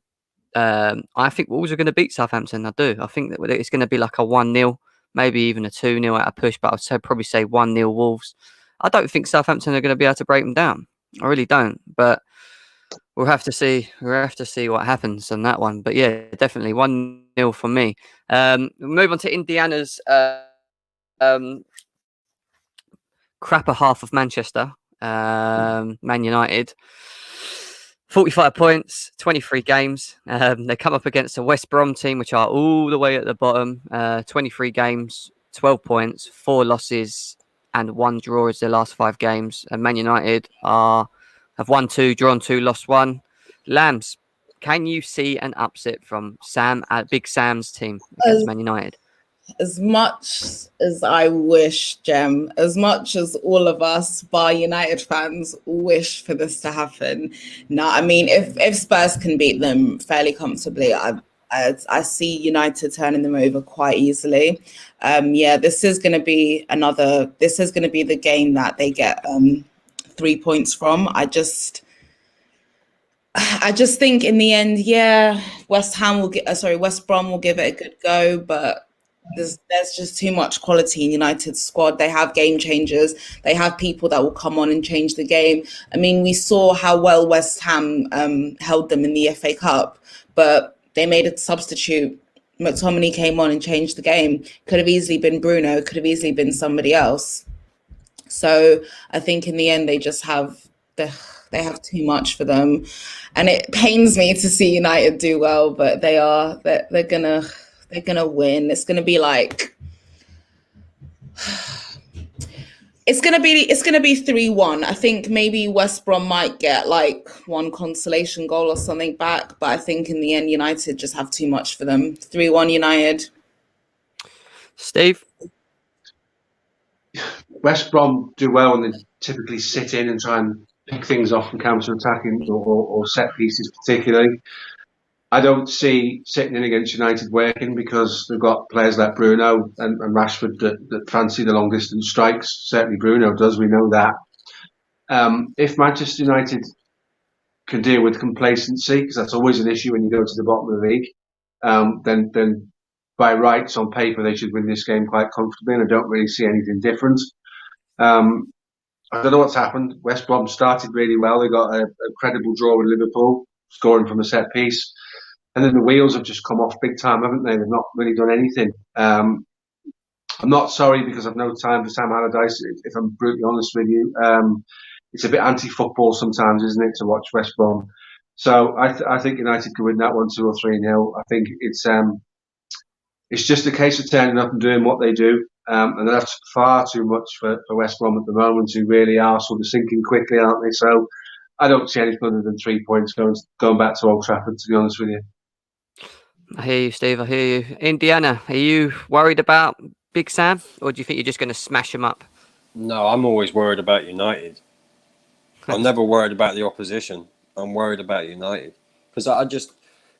I think Wolves are going to beat Southampton. I do. I think that it's going to be a 1-0, maybe even a 2-0 at a push, but I'd probably say 1-0 Wolves. I don't think Southampton are going to be able to break them down. I really don't. But we'll have to see. We'll have to see what happens on that one. But yeah, definitely 1-0 for me. We'll move on to Indiana's crapper half of Manchester, Man United. 45 points, 23 games. They come up against a West Brom team, which are all the way at the bottom. 23 games, 12 points, 4 losses, and 1 draw is their last 5 games. And Man United have won 2, drawn 2, lost 1. Lambs, can you see an upset from Big Sam's team against Man United? As much as I wish, Jem, as much as all of us, bar United fans, wish for this to happen. No, I mean, if Spurs can beat them fairly comfortably, I see United turning them over quite easily. This is going to be the game that they get 3 points from. I just think in the end, West Brom will give it a good go, but there's just too much quality in United's squad. They have game changers. They have people that will come on and change the game. I mean, we saw how well West Ham held them in the FA Cup, but they made a substitute. McTominay came on and changed the game. Could have easily been Bruno. Could have easily been somebody else. So I think in the end, they just have too much for them, and it pains me to see United do well, but they're gonna win. It's gonna be it's gonna be 3-1. I think maybe West Brom might get 1 consolation goal or something back, but I think in the end United just have too much for them. 3-1 United. Steve? West Brom do well and they typically sit in and try and pick things off and counter-attacking or set pieces particularly. I don't see sitting in against United working because they've got players like Bruno and Rashford that fancy the long distance strikes. Certainly Bruno does, we know that. If Manchester United can deal with complacency, because that's always an issue when you go to the bottom of the league, then by rights on paper they should win this game quite comfortably, and I don't really see anything different. I don't know what's happened. West Brom started really well. They got a credible draw with Liverpool, scoring from a set piece. And then the wheels have just come off big time, haven't they? They've not really done anything. I'm not sorry because I've no time for Sam Allardyce, if I'm brutally honest with you. It's a bit anti-football sometimes, isn't it, to watch West Brom? So I think United could win that 1-2 or 3-0. I think it's just a case of turning up and doing what they do. And that's far too much for West Brom at the moment, who really are sort of sinking quickly, aren't they? So I don't see anything other than 3 points going back to Old Trafford, to be honest with you. I hear you, Steve. I hear you. Indiana, are you worried about Big Sam, or do you think you're just going to smash him up? No, I'm always worried about United. I'm never worried about the opposition. I'm worried about United because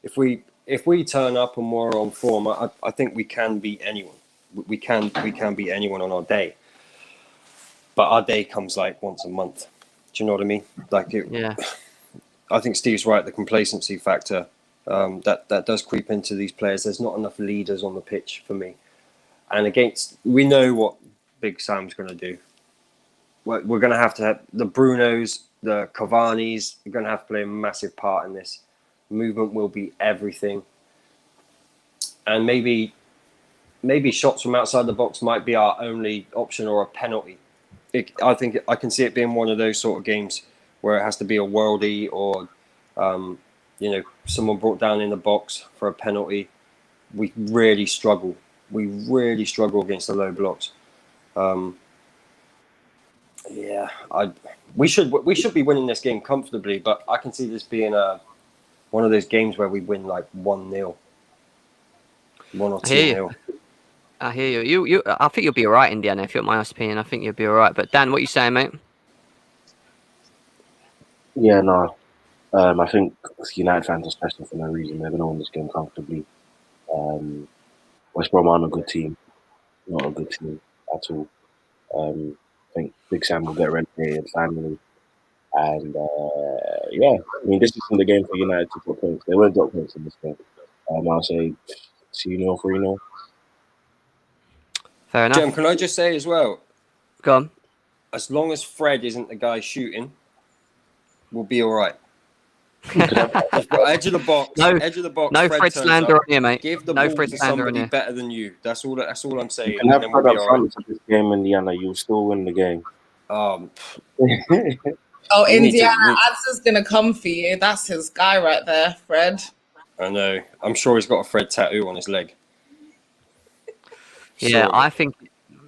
if we turn up and we're on form, I think we can beat anyone. We can beat anyone on our day. But our day comes like once a month. Do you know what I mean? Yeah. I think Steve's right. The complacency factor. That does creep into these players. There's not enough leaders on the pitch for me. And we know what Big Sam's going to do. We're going to have the Brunos, the Cavani's, are going to have to play a massive part in this. Movement will be everything. And maybe shots from outside the box might be our only option, or a penalty. I think I can see it being one of those sort of games where it has to be a worldie or someone brought down in the box for a penalty. We really struggle. Against the low blocks. We should be winning this game comfortably, but I can see this being one of those games where we win like 1-0, 1 or 2-0. I hear you. You. I think you'll be all right, Indiana. If you're my honest opinion, I think you'll be all right. But Dan, what are you saying, mate? Yeah, no. I think United fans are stressing for no reason. They're going to win this game comfortably. West Brom aren't a good team. Not a good team at all. I think Big Sam will get relegated finally. And this isn't the game for United to put points. They won't drop points in this game. I'll say 2-0, 3-0. Fair enough. Jem, can I just say as well? Go on. As long as Fred isn't the guy shooting, we'll be all right. Edge of the box. No Fred slander on you, mate. Give the ball to somebody better than you. That's all I'm saying. You can have Fred up front to this game, Indiana. You'll still win the game. Indiana, Ads going to come for you. That's his guy right there, Fred. I know. I'm sure he's got a Fred tattoo on his leg. Yeah, I think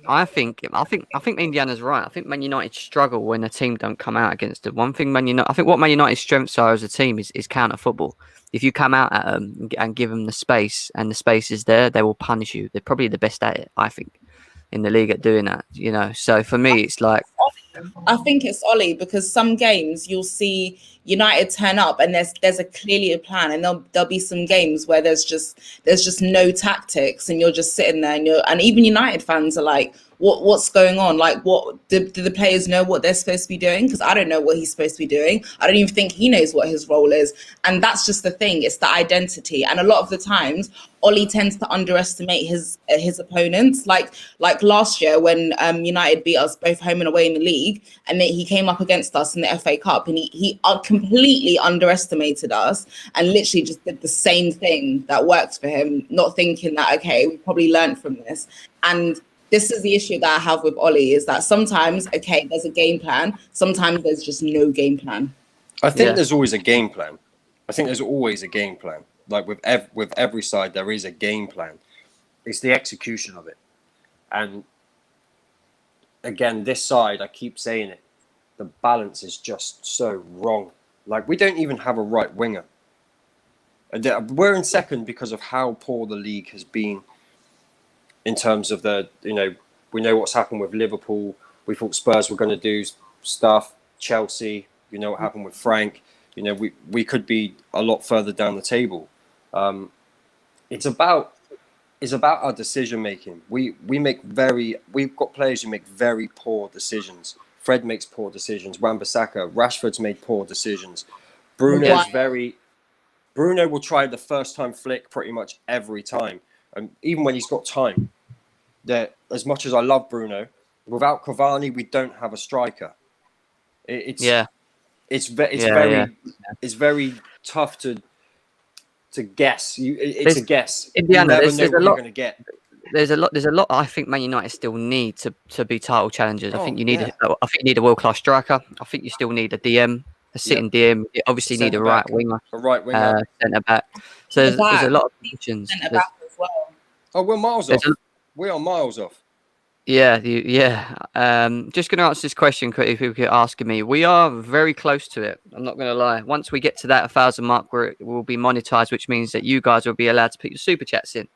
Indiana's right. I think Man United struggle when a team don't come out against them. One thing I think what Man United's strengths are as a team is counter football. If you come out at them and give them the space, and the space is there, they will punish you. They're probably the best at it, I think, in the league at doing that. So for me, it's like. I think it's Ollie, because some games you'll see United turn up and there's clearly a plan, and there'll be some games where there's just no tactics, and you're just sitting there and even United fans are like, what's going on? Like, what do the players know what they're supposed to be doing? Because I don't know what he's supposed to be doing. I don't even think he knows what his role is. And that's just the thing. It's the identity. And a lot of the times, Ollie tends to underestimate his opponents. Like last year when United beat us both home and away in the league, and then he came up against us in the FA Cup, and he completely underestimated us and literally just did the same thing that worked for him, not thinking that, okay, we probably learned from this. And this is the issue that I have with Ollie, is that sometimes, okay, there's a game plan. Sometimes there's just no game plan. I think there's always a game plan. Like with every side, there is a game plan. It's the execution of it. And again, this side, I keep saying it, the balance is just so wrong. Like, we don't even have a right winger. We're in second because of how poor the league has been. In terms of we know what's happened with Liverpool. We thought Spurs were going to do stuff. Chelsea, what happened with Frank. We could be a lot further down the table. It's about our decision making. We've got players who make very poor decisions. Fred makes poor decisions. Wan-Bissaka, Rashford's made poor decisions. Bruno will try the first time flick pretty much every time, and even when he's got time. That, as much as I love Bruno, without Cavani, we don't have a striker. It's very tough to guess. It's a guess. Indiana, you never know what you're going to get. There's a lot. I think Man United still need to be title challengers. I think you need a world-class striker. I think you still need a DM, a sitting DM. You obviously need a right winger, centre back. So there's a lot of positions. Centre back as well. Oh, we're miles off. We are miles off. Yeah. Just going to answer this question quickly. People keep asking me. We are very close to it. I'm not going to lie. Once we get to that 1,000 mark, where it will be monetized, which means that you guys will be allowed to put your super chats in.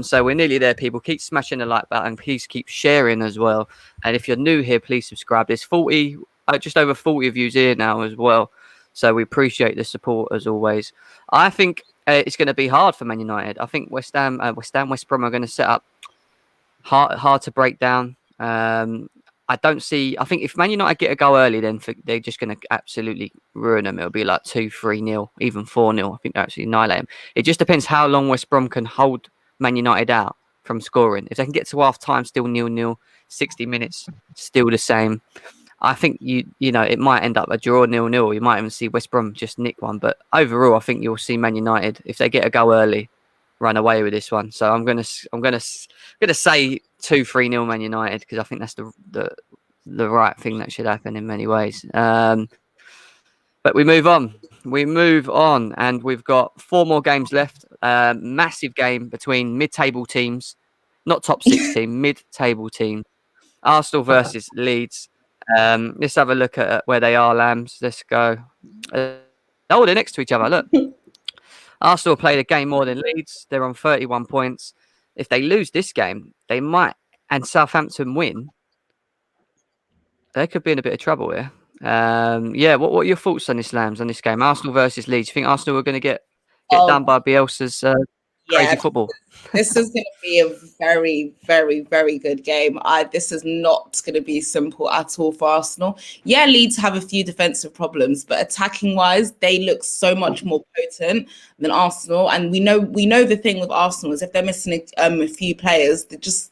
So we're nearly there. People keep smashing the like button. Please keep sharing as well. And if you're new here, please subscribe. There's just over 40 of you here now as well. So we appreciate the support as always. I think it's going to be hard for Man United. I think West Brom are going to set up hard to break down. I think if Man United get a goal early, then they're just going to absolutely ruin them. It'll be like 2-3-0, even 4-0. I think they'll actually annihilate them. It just depends how long West Brom can hold Man United out from scoring. If they can get to half time, still 0-0, 60 minutes, still the same. I think it might end up a draw 0-0. You might even see West Brom just nick one. But overall, I think you'll see Man United, if they get a goal early, run away with this one. So I'm gonna say 2-3-0 Man United, because I think that's the right thing that should happen in many ways. But we move on, and we've got 4 more games left. Massive game between mid-table teams, not top 6 team, mid-table team. Arsenal versus Leeds. Let's have a look at where they are, Lambs. Let's go. They're next to each other. Look. Arsenal played a game more than Leeds. They're on 31 points. If they lose this game, they might, and Southampton win, they could be in a bit of trouble here. What are your thoughts on this, Lambs, on this game? Arsenal versus Leeds. You think Arsenal are going to get done by Bielsa's crazy football? This is going to be a very, very, very good game. This is not going to be simple at all for Arsenal. Yeah, Leeds have a few defensive problems, but attacking-wise, they look so much more potent than Arsenal. And we know the thing with Arsenal is if they're missing a few players, they just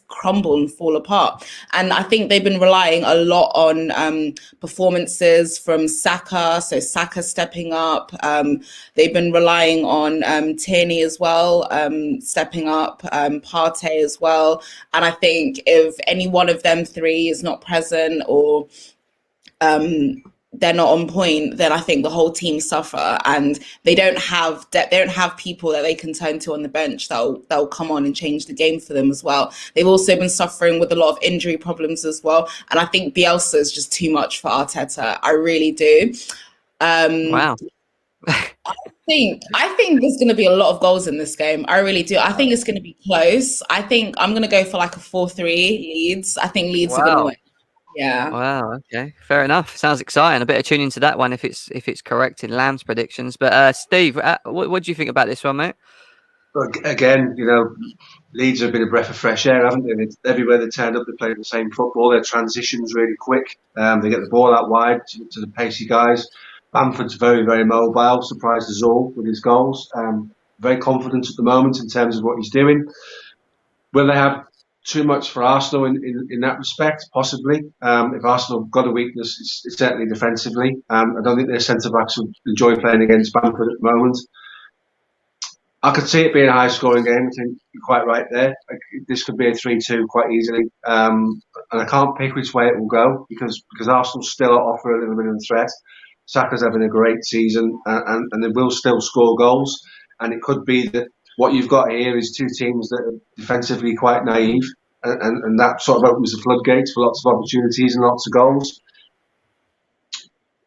crumble and fall apart. And I think they've been relying a lot on performances from Saka, so Saka stepping up. They've been relying on Tierney as well, stepping up, Partey as well. And I think if any one of them 3 is not present or they're not on point, then I think the whole team suffer, and they don't have people that they can turn to on the bench that'll come on and change the game for them as well. They've also been suffering with a lot of injury problems as well, and I think Bielsa is just too much for Arteta. I really do. Wow. I think there's going to be a lot of goals in this game. I really do. I think it's going to be close. I think I'm going to go for like a 4-3 Leeds. I think Leeds are going to win. Yeah. Wow. Okay. Fair enough. Sounds exciting. I better tune into that one if it's correct in Lamb's predictions. But Steve, what do you think about this one, mate? Again, Leeds have been a breath of fresh air, haven't they? Everywhere they turned up, they played the same football. Their transition's really quick. They get the ball out wide to the pacey guys. Bamford's very, very mobile. Surprised us all with his goals. Very confident at the moment in terms of what he's doing. Will they have too much for Arsenal in that respect? Possibly. If Arsenal got a weakness, it's certainly defensively. I don't think their centre-backs would enjoy playing against Bamford at the moment. I could see it being a high-scoring game. I think you're quite right there. This could be a 3-2 quite easily. And I can't pick which way it will go because Arsenal still offer a little bit of a threat. Saka's having a great season and they will still score goals. And it could be that what you've got here is 2 teams that are defensively quite naive, and that sort of opens the floodgates for lots of opportunities and lots of goals.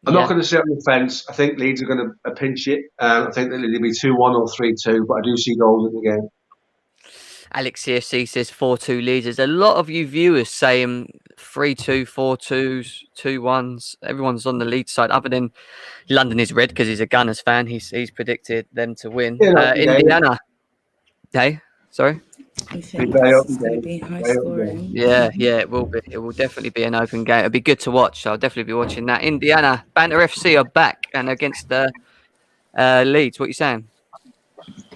I'm not going to sit on the fence. I think Leeds are going to pinch it. I think that it'll be 2-1 or 3-2, but I do see goals in the game. Alex CFC says 4-2 Leeds. There's a lot of you viewers saying 3-2, 4-2s, 2-1s. Everyone's on the Leeds side, other than London is red because he's a Gunners fan. He's predicted them to win. Indiana. Hey, sorry. I think this is going to be high scoring. Yeah, it will be. It will definitely be an open game. It'll be good to watch. So I'll definitely be watching that. Indiana, Banter FC are back and against the Leeds. What are you saying?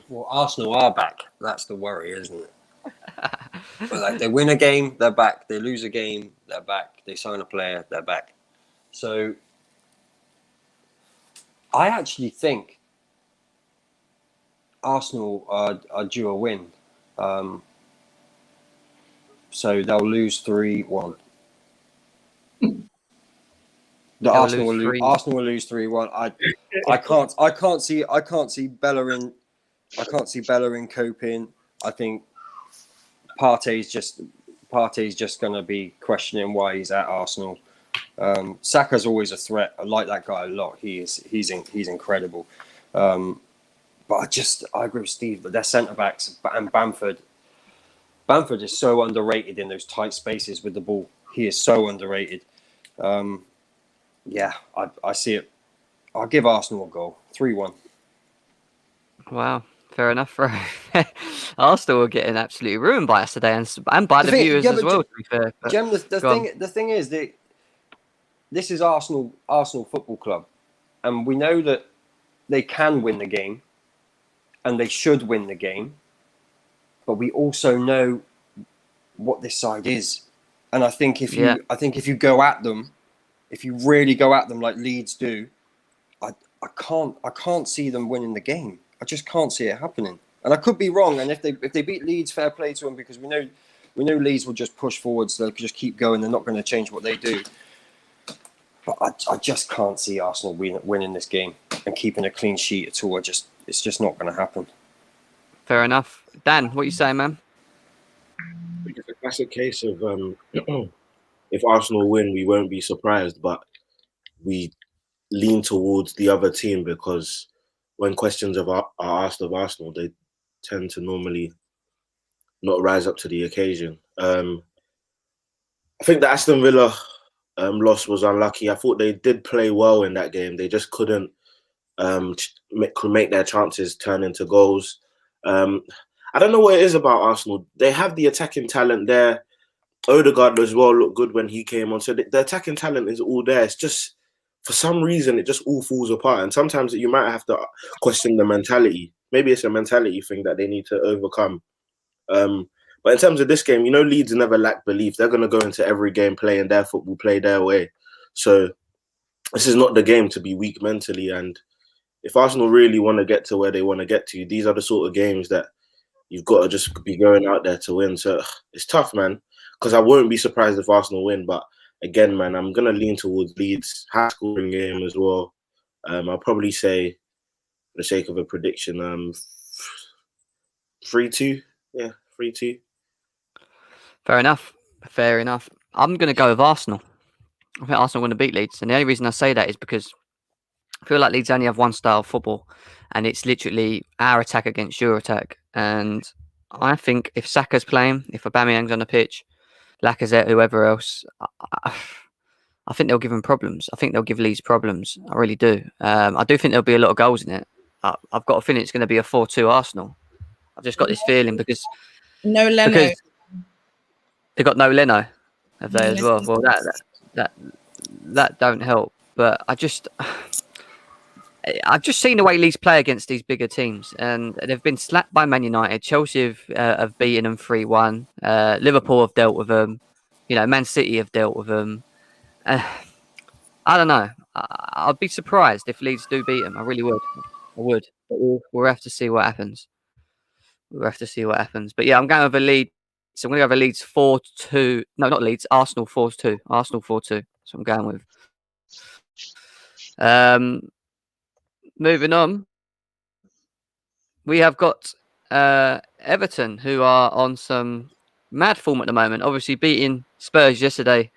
Well, Arsenal are back. That's the worry, isn't it? But like, they win a game, they're back. They lose a game, they're back. They sign a player, they're back. So I actually think Arsenal are due a win. So they'll lose 3-1. Arsenal will lose 3-1. I can't see Bellerin. I can't see Bellerin coping. I think Partey's just going to be questioning why he's at Arsenal. Saka's always a threat. I like that guy a lot. He's incredible. But I agree with Steve. But their centre backs and Bamford is so underrated in those tight spaces with the ball. He is so underrated. I see it. I'll give Arsenal a goal. 3-1. Wow. Fair enough, bro. Arsenal were getting absolutely ruined by us today, and by the viewers as well. To be fair, Jem, the thing is that this is Arsenal Football Club, and we know that they can win the game, and they should win the game. But we also know what this side is, and I think if you go at them, if you really go at them like Leeds do, I can't see them winning the game. I just can't see it happening, and I could be wrong. And if they beat Leeds, fair play to them, because we know Leeds will just push forwards. They'll just keep going. They're not going to change what they do. But I just can't see Arsenal winning this game and keeping a clean sheet at all. It's just not going to happen. Fair enough. Dan, what are you saying, man? It's a classic case of if Arsenal win, we won't be surprised, but we lean towards the other team because when questions are asked of Arsenal, they tend to normally not rise up to the occasion. I think the Aston Villa loss was unlucky. I thought they did play well in that game. They just couldn't make their chances turn into goals. I don't know what it is about Arsenal. They have the attacking talent there. Odegaard as well looked good when he came on. So the attacking talent is all there. It's just, for some reason, it just all falls apart. And sometimes you might have to question the mentality. Maybe it's a mentality thing that they need to overcome. But in terms of this game, Leeds never lack belief. They're going to go into every game playing their football, play their way. So this is not the game to be weak mentally. And if Arsenal really want to get to where they want to get to, these are the sort of games that you've got to just be going out there to win. So it's tough, man, because I won't be surprised if Arsenal win. But again, man, I'm going to lean towards Leeds. High-scoring game as well. I'll probably say, for the sake of a prediction, 3-2. Yeah, 3-2. Fair enough. I'm going to go with Arsenal. I think Arsenal are going to beat Leeds. And the only reason I say that is because I feel like Leeds only have one style of football, and it's literally our attack against your attack. And I think if Saka's playing, if Aubameyang's on the pitch, Lacazette, whoever else, I think they'll give them problems. I think they'll give Leeds problems. I really do. I do think there'll be a lot of goals in it. I've got a feeling it's going to be a 4-2 Arsenal. I've just got this feeling because no Leno. Because they've got no Leno, have they, as well? Well, that don't help. But I've just seen the way Leeds play against these bigger teams, and they've been slapped by Man United. Chelsea have beaten them 3-1. Liverpool have dealt with them. Man City have dealt with them. I don't know. I'd be surprised if Leeds do beat them. I really would. I would. But we'll have to see what happens. But yeah, I'm going over Leeds. So I'm going to go over Leeds 4-2. No, not Leeds. Arsenal 4-2. Arsenal 4-2. So I'm going with. Moving on, we have got Everton, who are on some mad form at the moment. Obviously, beating Spurs yesterday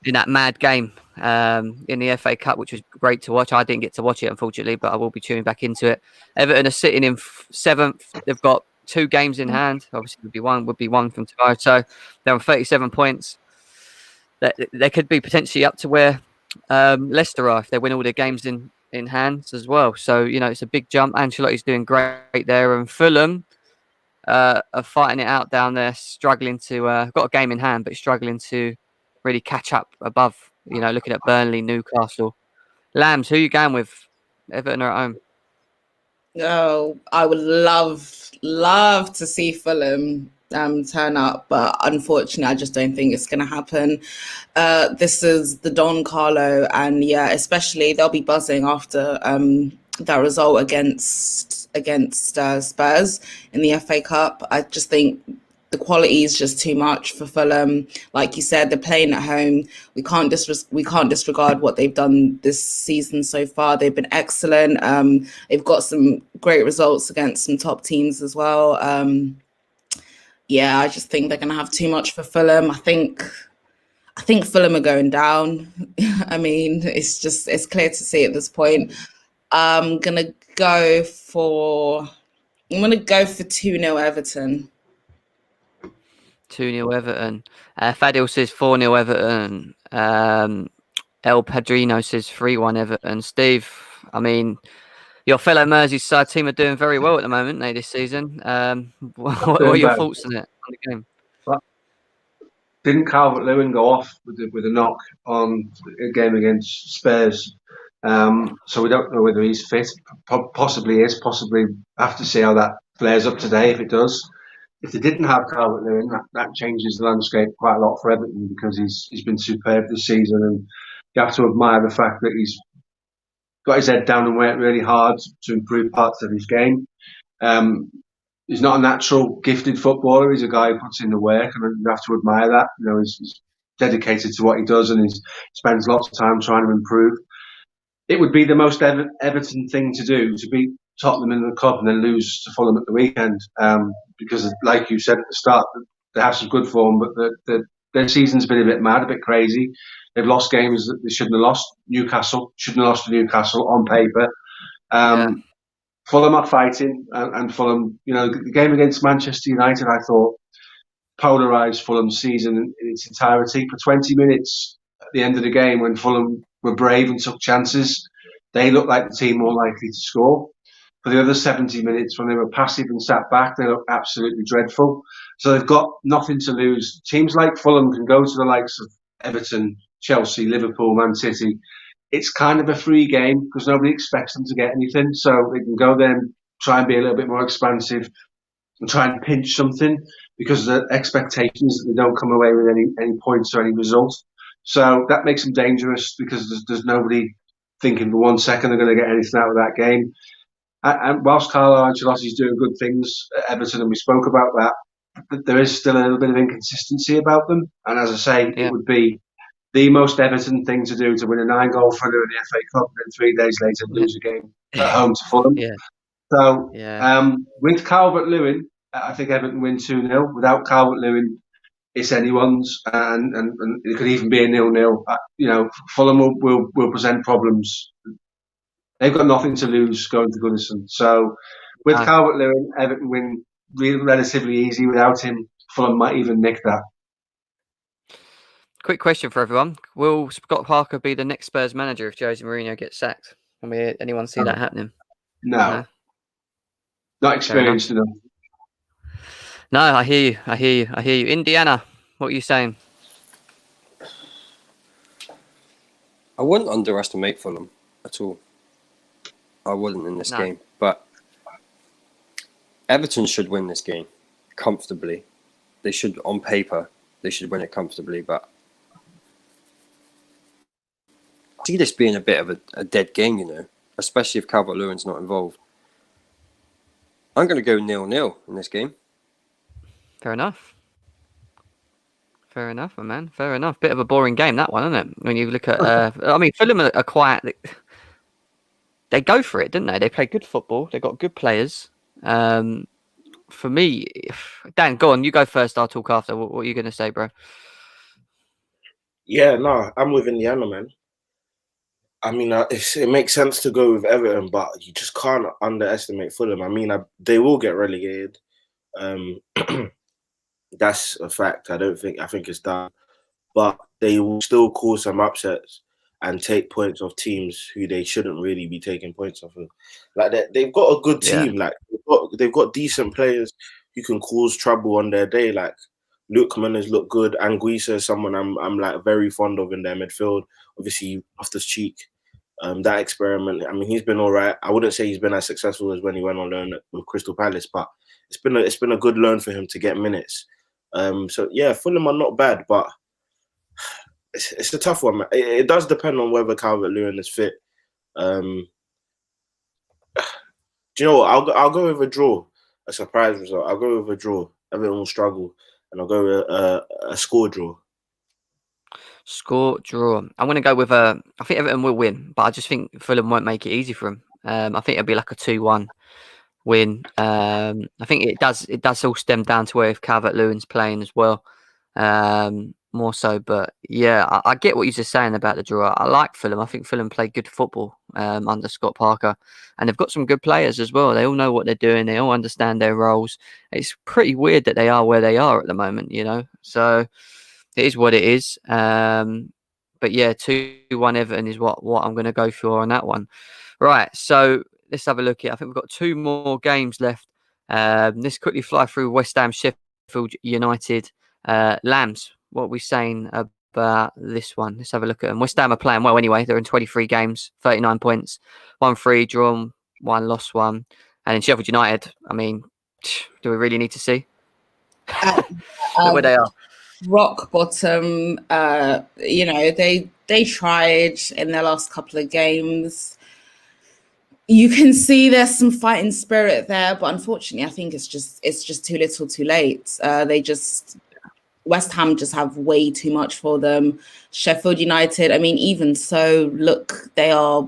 in that mad game in the FA Cup, which was great to watch. I didn't get to watch it, unfortunately, but I will be tuning back into it. Everton are sitting in 7th. They've got 2 games in hand. Obviously, would be one from tomorrow. So they're on 37 points. They could be potentially up to where Leicester are if they win all their games in hands as well. So it's a big jump. Ancelotti's doing great there, and Fulham are fighting it out down there, struggling to got a game in hand, but struggling to really catch up above. Looking at Burnley, Newcastle, Lambs. Who are you going with? Everton are at home. Oh, I would love to see Fulham turn up, but unfortunately, I just don't think it's going to happen. This is the Don Carlo, and especially they'll be buzzing after that result against Spurs in the FA Cup. I just think the quality is just too much for Fulham. Like you said, they're playing at home. We can't disregard what they've done this season so far. They've been excellent. They've got some great results against some top teams as well. I just think they're going to have too much for Fulham. I think Fulham are going down. I mean, it's clear to see at this point. I'm gonna go for 2-0 Everton. 2-0 Everton. Fadil says 4-0 Everton. El Padrino says 3-1 Everton. Steve, I mean, your fellow Merseyside team are doing very well at the moment, this season. What are your thoughts on the game? Didn't Calvert-Lewin go off with a knock on a game against Spurs? So we don't know whether he's fit. Possibly is. Possibly have to see how that flares up today. If it does, if they didn't have Calvert-Lewin, that changes the landscape quite a lot for Everton, because he's been superb this season, and you have to admire the fact that he's got his head down and worked really hard to improve parts of his game. He's not a natural gifted footballer. He's a guy who puts in the work, and you have to admire that. He's dedicated to what he does, and he spends lots of time trying to improve. It would be the most Everton thing to do, to beat Tottenham in the cup and then lose to Fulham at the weekend, because, like you said at the start, they have some good form, but their season's been a bit mad, a bit crazy. They've lost games that they shouldn't have lost. Newcastle shouldn't have lost to Newcastle on paper. Fulham are fighting, and Fulham, the game against Manchester United, I thought, polarised Fulham's season in its entirety. For 20 minutes at the end of the game, when Fulham were brave and took chances, they looked like the team more likely to score. For the other 70 minutes, when they were passive and sat back, they looked absolutely dreadful. So they've got nothing to lose. Teams like Fulham can go to the likes of Everton, Chelsea, Liverpool, Man City. It's kind of a free game because nobody expects them to get anything. So they can go there and try and be a little bit more expansive and try and pinch something, because the expectation is that they don't come away with any points or any results. So that makes them dangerous, because there's nobody thinking for 1 second they're going to get anything out of that game. And whilst Carlo Ancelotti's doing good things at Everton, and we spoke about that, there is still a little bit of inconsistency about them. And as I say, It would be the most Everton thing to do, to win a 9-goal thriller in the FA Cup and then 3 days later lose a game at home to Fulham. So with Calvert-Lewin, I think Everton win 2-0. Without Calvert-Lewin, it's anyone's, and it could even be a 0-0. Fulham will present problems. They've got nothing to lose going to Goodison. So with Calvert-Lewin, Everton win relatively easy. Without him, Fulham might even nick that. Quick question for everyone. Will Scott Parker be the next Spurs manager if Jose Mourinho gets sacked? Can anyone see that happening? No. Not experienced enough. No, I hear you. Indiana, what are you saying? I wouldn't underestimate Fulham at all. I wouldn't in this game. But Everton should win this game comfortably. They should, on paper, they should win it comfortably. But I see this being a bit of a dead game, especially if Calvert-Lewin's not involved. I'm going to go 0-0 in this game. Fair enough, my man. Fair enough. Bit of a boring game, that one, isn't it? When you look at, I mean, Fulham are quiet. They go for it, didn't they? They play good football. They got good players. For me, Dan, go on. You go first. I'll talk after. What are you going to say, bro? Yeah, no, I'm with Indiana, man. I mean, it makes sense to go with Everton, but you just can't underestimate Fulham. I mean, they will get relegated, Um, that's a fact. I think it's done, but they will still cause some upsets and take points off teams who they shouldn't really be taking points off of. Like they've got a good team. Like they've got decent players who can cause trouble on their day. Like Lookman has looked good. Anguissa is someone I'm like very fond of in their midfield. Obviously, off the cheek. That experiment, I mean, he's been all right. I wouldn't say he's been as successful as when he went on loan with Crystal Palace, but it's been a good loan for him to get minutes. So yeah, Fulham are not bad, but it's a tough one. It does depend on whether Calvert-Lewin is fit. Do you know what? I'll go with a draw, a surprise result. I'll go with a draw. Everyone will struggle, and I'll go with a score draw. Score draw. I'm going to go with I think Everton will win, but I just think Fulham won't make it easy for them. I think it'll be like a 2-1 win. I think it does all stem down to where if Calvert-Lewin's playing as well, more so. But yeah, I get what you're just saying about the draw. I like Fulham. I think Fulham play good football under Scott Parker, and they've got some good players as well. They all know what they're doing. They all understand their roles. It's pretty weird that they are where they are at the moment, you know. So it is what it is. But yeah, 2-1 Everton is what I'm going to go for on that one. Right, so let's have a look here. I think we've got 2 more games left. Let's quickly fly through West Ham, Sheffield United. Lambs, what are we saying about this one? Let's have a look at them. West Ham are playing well anyway. They're in 23 games, 39 points, 1-3, drawn, 1 lost, 1. And then Sheffield United, I mean, do we really need to see? Look where they are. Rock bottom. You know, they tried in their last couple of games. You can see there's some fighting spirit there, but unfortunately, I think it's just too little, too late. West Ham just have way too much for them. Sheffield United, I mean, even so, look, they are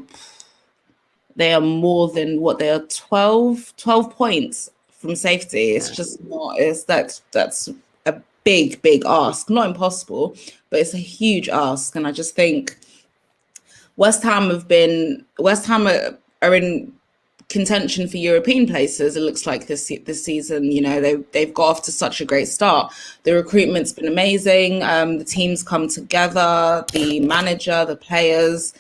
more than what they are 12 points from safety. It's just not. That's a big ask. Not impossible, but it's a huge ask. And I just think West Ham are in contention for European places. It looks like this season. You know, they've got off to such a great start. The recruitment's been amazing. The team's come together. The manager, the players.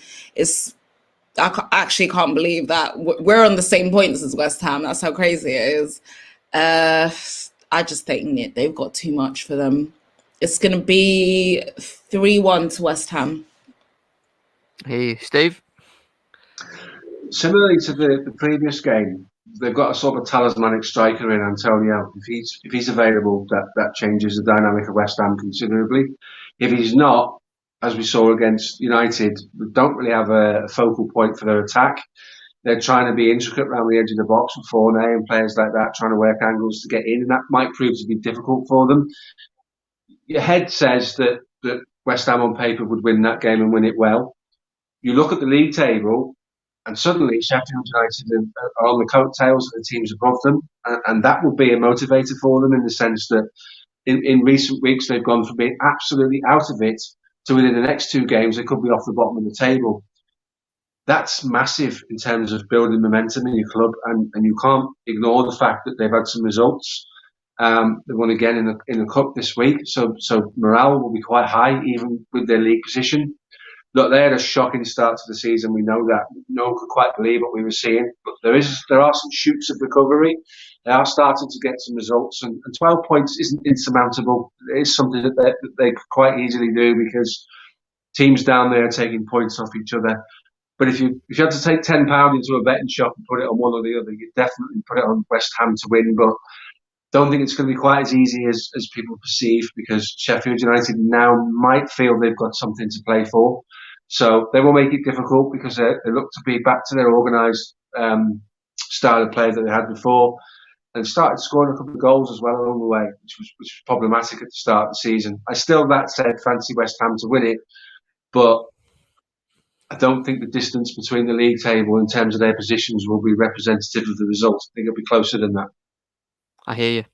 I actually can't believe that we're on the same points as West Ham. That's how crazy it is. I just think they've got too much for them. It's going to be 3-1 to West Ham. Hey, Steve? Similarly to the previous game, they've got a sort of talismanic striker in Antonio. If he's available, that changes the dynamic of West Ham considerably. If he's not, as we saw against United, they don't really have a focal point for their attack. They're trying to be intricate around the edge of the box with Fournay and players like that, trying to work angles to get in, and that might prove to be difficult for them. Your head says that West Ham on paper would win that game and win it well. You look at the league table, and suddenly Sheffield United are on the coattails of the teams above them, and that will be a motivator for them in the sense that in recent weeks they've gone from being absolutely out of it to within the next 2 games they could be off the bottom of the table. That's massive in terms of building momentum in your club, and you can't ignore the fact that they've had some results. They won again in the cup this week, so morale will be quite high even with their league position. Look, they had a shocking start to the season. We know that. No one could quite believe what we were seeing, but there are some shoots of recovery. They are starting to get some results, and 12 points isn't insurmountable. It is something that they could quite easily do because teams down there are taking points off each other. But if you had to take £10 into a betting shop and put it on one or the other, you'd definitely put it on West Ham to win. But don't think it's going to be quite as easy as people perceive, because Sheffield United now might feel they've got something to play for. So they will make it difficult because they look to be back to their organised style of play that they had before, and started scoring a couple of goals as well along the way, which was problematic at the start of the season. I still, that said, fancy West Ham to win it, but I don't think the distance between the league table in terms of their positions will be representative of the results. I think it'll be closer than that. I hear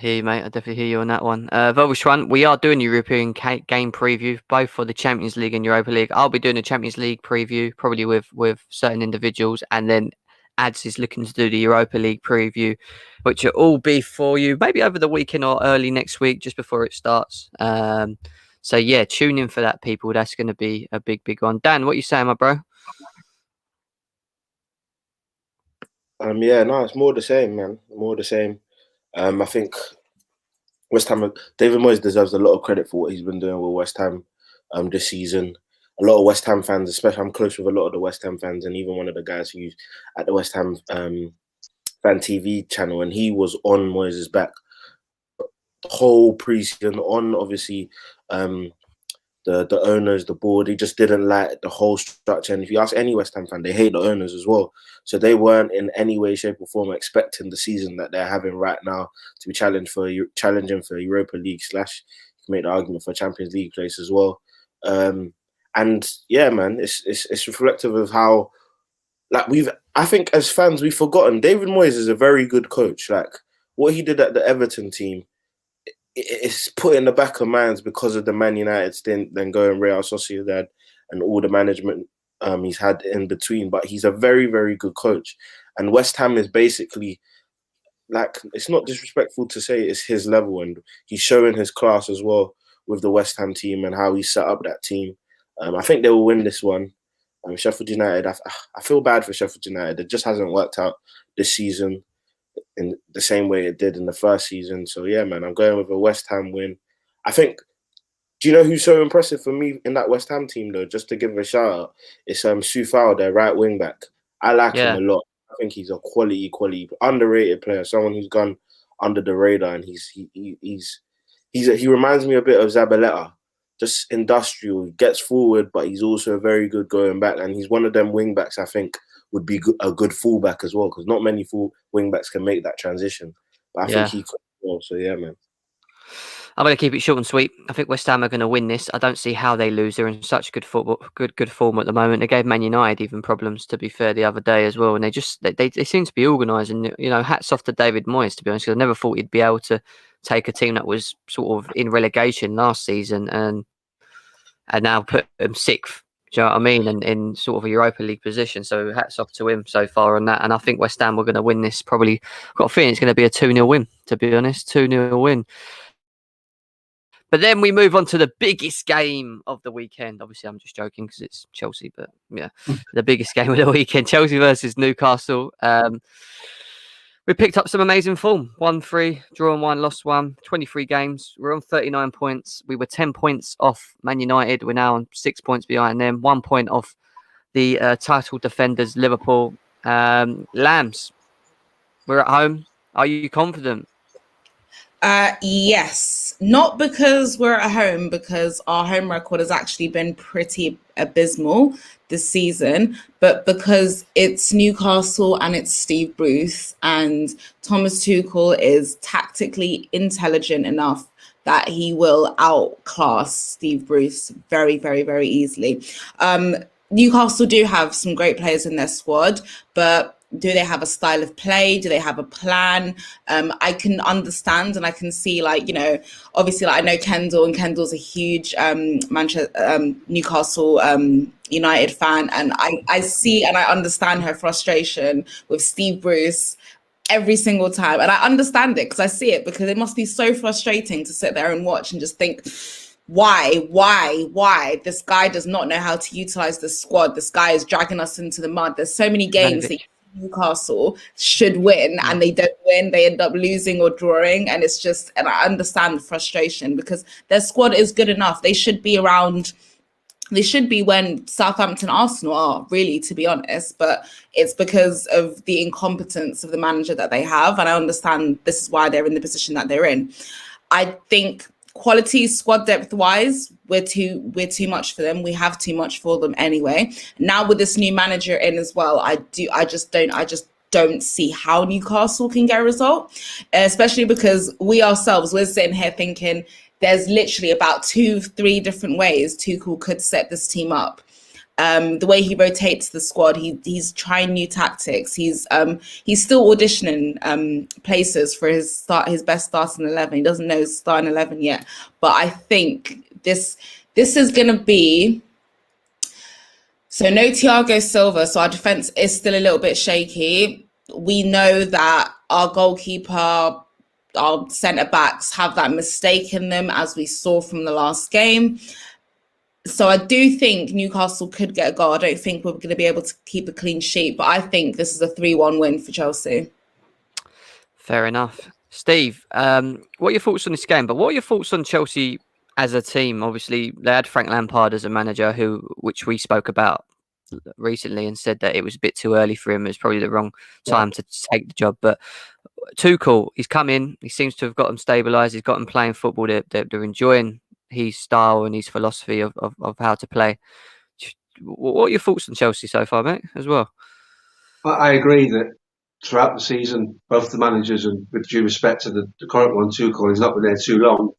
you, mate. I definitely hear you on that one. Velvishwan, we are doing a European game preview, both for the Champions League and Europa League. I'll be doing a Champions League preview, probably with certain individuals, and then Ads is looking to do the Europa League preview, which will all be for you maybe over the weekend or early next week, just before it starts. So yeah, tune in for that, people. That's going to be a big one. Dan, what you saying, my bro? Yeah, no, it's more the same, man. More the same. I think West Ham, David Moyes deserves a lot of credit for what he's been doing with West Ham this season. A lot of West Ham fans, especially I'm close with a lot of the West Ham fans, and even one of the guys who's at the West Ham fan TV channel, and he was on Moyes' back the whole preseason, on obviously the owners, the board. He just didn't like the whole structure. And if you ask any West Ham fan, they hate the owners as well. So they weren't in any way, shape, or form expecting the season that they're having right now to be challenging for Europa League / you can make the argument for Champions League place as well. And yeah, man, it's reflective of how, like, I think as fans we've forgotten David Moyes is a very good coach. Like, what he did at the Everton team, it's put in the back of minds because of the Man United stint, then going Real Sociedad and all the management he's had in between. But he's a very, very good coach. And West Ham is basically, like, it's not disrespectful to say it's his level, and he's showing his class as well with the West Ham team and how he set up that team. I think they will win this one. Sheffield United, I feel bad for Sheffield United. It just hasn't worked out this season in the same way it did in the first season. So yeah, man, I'm going with a West Ham win. I think, do you know who's so impressive for me in that West Ham team though? Just to give a shout out, it's Soufal, their right wing back. I like him a lot. I think he's a quality, underrated player, someone who's gone under the radar, and he reminds me a bit of Zabaleta. Just industrial, he gets forward, but he's also very good going back, and he's one of them wing backs I think would be a good fullback as well, because not many full wing backs can make that transition. But I think he could as well. So yeah, man. I'm going to keep it short and sweet. I think West Ham are going to win this. I don't see how they lose. They're in such good form at the moment. They gave Man United even problems, to be fair, the other day as well. And they seem to be organised. And, you know, hats off to David Moyes, to be honest, because I never thought he'd be able to take a team that was sort of in relegation last season and now put them sixth. Do you know what I mean? And in sort of a Europa League position. So hats off to him so far on that. And I think West Ham were going to win this. Probably got a feeling it's going to be a 2-0 win, to be honest. 2-0 win. But then we move on to the biggest game of the weekend. Obviously, I'm just joking because it's Chelsea. But yeah, the biggest game of the weekend. Chelsea versus Newcastle. We picked up some amazing form. 1-3, drawn 1, lost 1, 23 games. We're on 39 points. We were 10 points off Man United. We're now on 6 points behind them. 1 point off the title defenders, Liverpool. Lambs, we're at home. Are you confident? Yes, not because we're at home, because our home record has actually been pretty abysmal this season, but because it's Newcastle and it's Steve Bruce, and Thomas Tuchel is tactically intelligent enough that he will outclass Steve Bruce very, very, very easily. Newcastle do have some great players in their squad, but do they have a style of play? Do they have a plan? I can understand and I can see, like, you know, obviously, like, I know Kendall, and Kendall's a huge Newcastle United fan, and I see and I understand her frustration with Steve Bruce every single time, and I understand it because I see it, because it must be so frustrating to sit there and watch and just think, why this guy does not know how to utilize the squad. This guy is dragging us into the mud. There's so many games that Newcastle should win and they don't win. They end up losing or drawing, and it's just, and I understand the frustration because their squad is good enough. They should be around. They should be when Southampton, Arsenal are, really, to be honest, but it's because of the incompetence of the manager that they have, and I understand this is why they're in the position that they're in. I think quality squad depth wise, we're too much for them. We have too much for them anyway. Now with this new manager in as well, I just don't see how Newcastle can get a result, especially because we're sitting here thinking there's literally about 2-3 different ways Tuchel could set this team up. The way he rotates the squad, he's trying new tactics. He's still auditioning places for his best starting 11. He doesn't know his starting 11 yet, but I think this is going to be So no Thiago Silva. So our defence is still a little bit shaky. We know that our goalkeeper, our centre-backs have that mistake in them, as we saw from the last game. So I do think Newcastle could get a goal. I don't think we're going to be able to keep a clean sheet, but I think this is a 3-1 win for Chelsea. Fair enough. Steve, what are your thoughts on this game? But what are your thoughts on Chelsea as a team? Obviously, they had Frank Lampard as a manager, which we spoke about recently and said that it was a bit too early for him. It was probably the wrong time to take the job. But Tuchel, he's come in. He seems to have got them stabilised. He's got them playing football. They're enjoying his style and his philosophy of how to play. What are your thoughts on Chelsea so far, mate, as well? I agree that throughout the season, both the managers, and with due respect to the current one, Tuchel, he's not been there too long,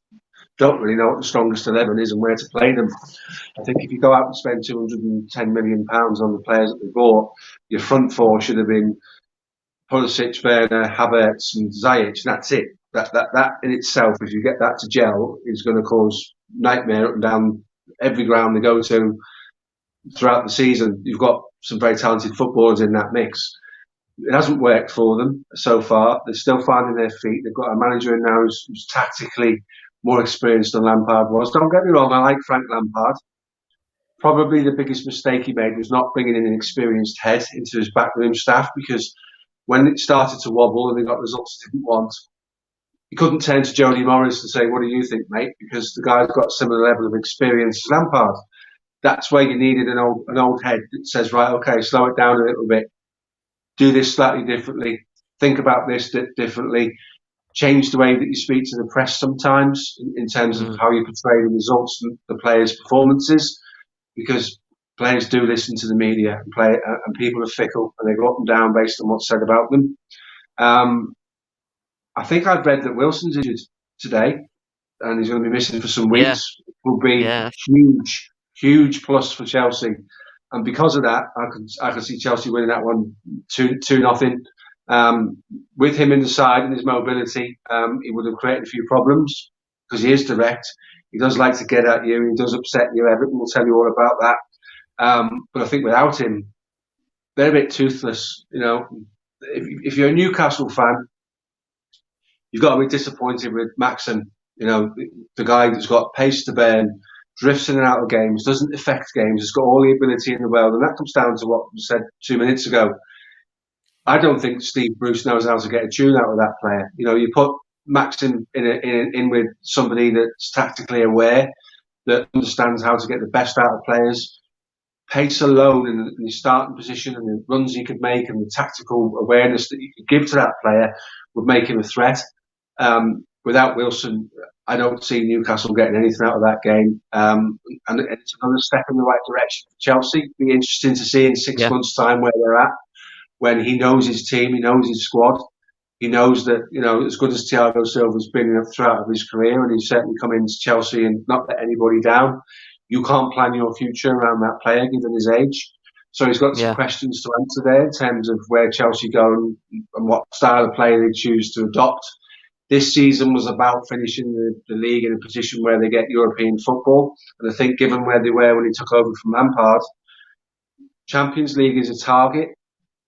don't really know what the strongest 11 is and where to play them. I think if you go out and spend £210 million on the players that they bought, your front four should have been Pulisic, Werner, Havertz and Ziyech. That's it. That in itself, if you get that to gel, is going to cause nightmare up and down every ground they go to throughout the season. You've got some very talented footballers in that mix. It hasn't worked for them so far. They're still finding their feet. They've got a manager in now who's tactically more experienced than Lampard was. Don't get me wrong, I like Frank Lampard. Probably the biggest mistake he made was not bringing in an experienced head into his backroom staff, because when it started to wobble and they got results they didn't want, he couldn't turn to Jody Morris and say, "What do you think, mate?" Because the guy's got a similar level of experience as Lampard. That's where you needed an old head that says, right, okay, slow it down a little bit. Do this slightly differently. Think about this differently. Change the way that you speak to the press sometimes in terms of how you portray the results and the players' performances, because players do listen to the media and people are fickle and they go up and down based on what's said about them. I think I've read that Wilson's injured today and he's going to be missing for some weeks. It will be huge plus for Chelsea. And because of that, I could see Chelsea winning that one 2-0. With him in the side and his mobility, he would have created a few problems because he is direct. He does like to get at you. He does upset you. Everton will tell you all about that. But I think without him, they're a bit toothless. You know, if you're a Newcastle fan, you've got to be disappointed with Maxim. You know, the guy that's got pace to burn, drifts in and out of games, doesn't affect games, has got all the ability in the world. And that comes down to what was said 2 minutes ago. I don't think Steve Bruce knows how to get a tune out of that player. You know, you put Maxim in with somebody that's tactically aware, that understands how to get the best out of players. Pace alone in the starting position and the runs he could make and the tactical awareness that you could give to that player would make him a threat. Without Wilson, I don't see Newcastle getting anything out of that game. And it's another step in the right direction for Chelsea. It'll be interesting to see in 6 months' time where they're at, when he knows his team, he knows his squad. He knows that, you know, as good as Thiago Silva's been throughout his career, and he's certainly come into Chelsea and not let anybody down, you can't plan your future around that player given his age. So he's got some questions to answer there in terms of where Chelsea go and what style of play they choose to adopt. This season was about finishing the league in a position where they get European football. And I think given where they were when he took over from Lampard, Champions League is a target.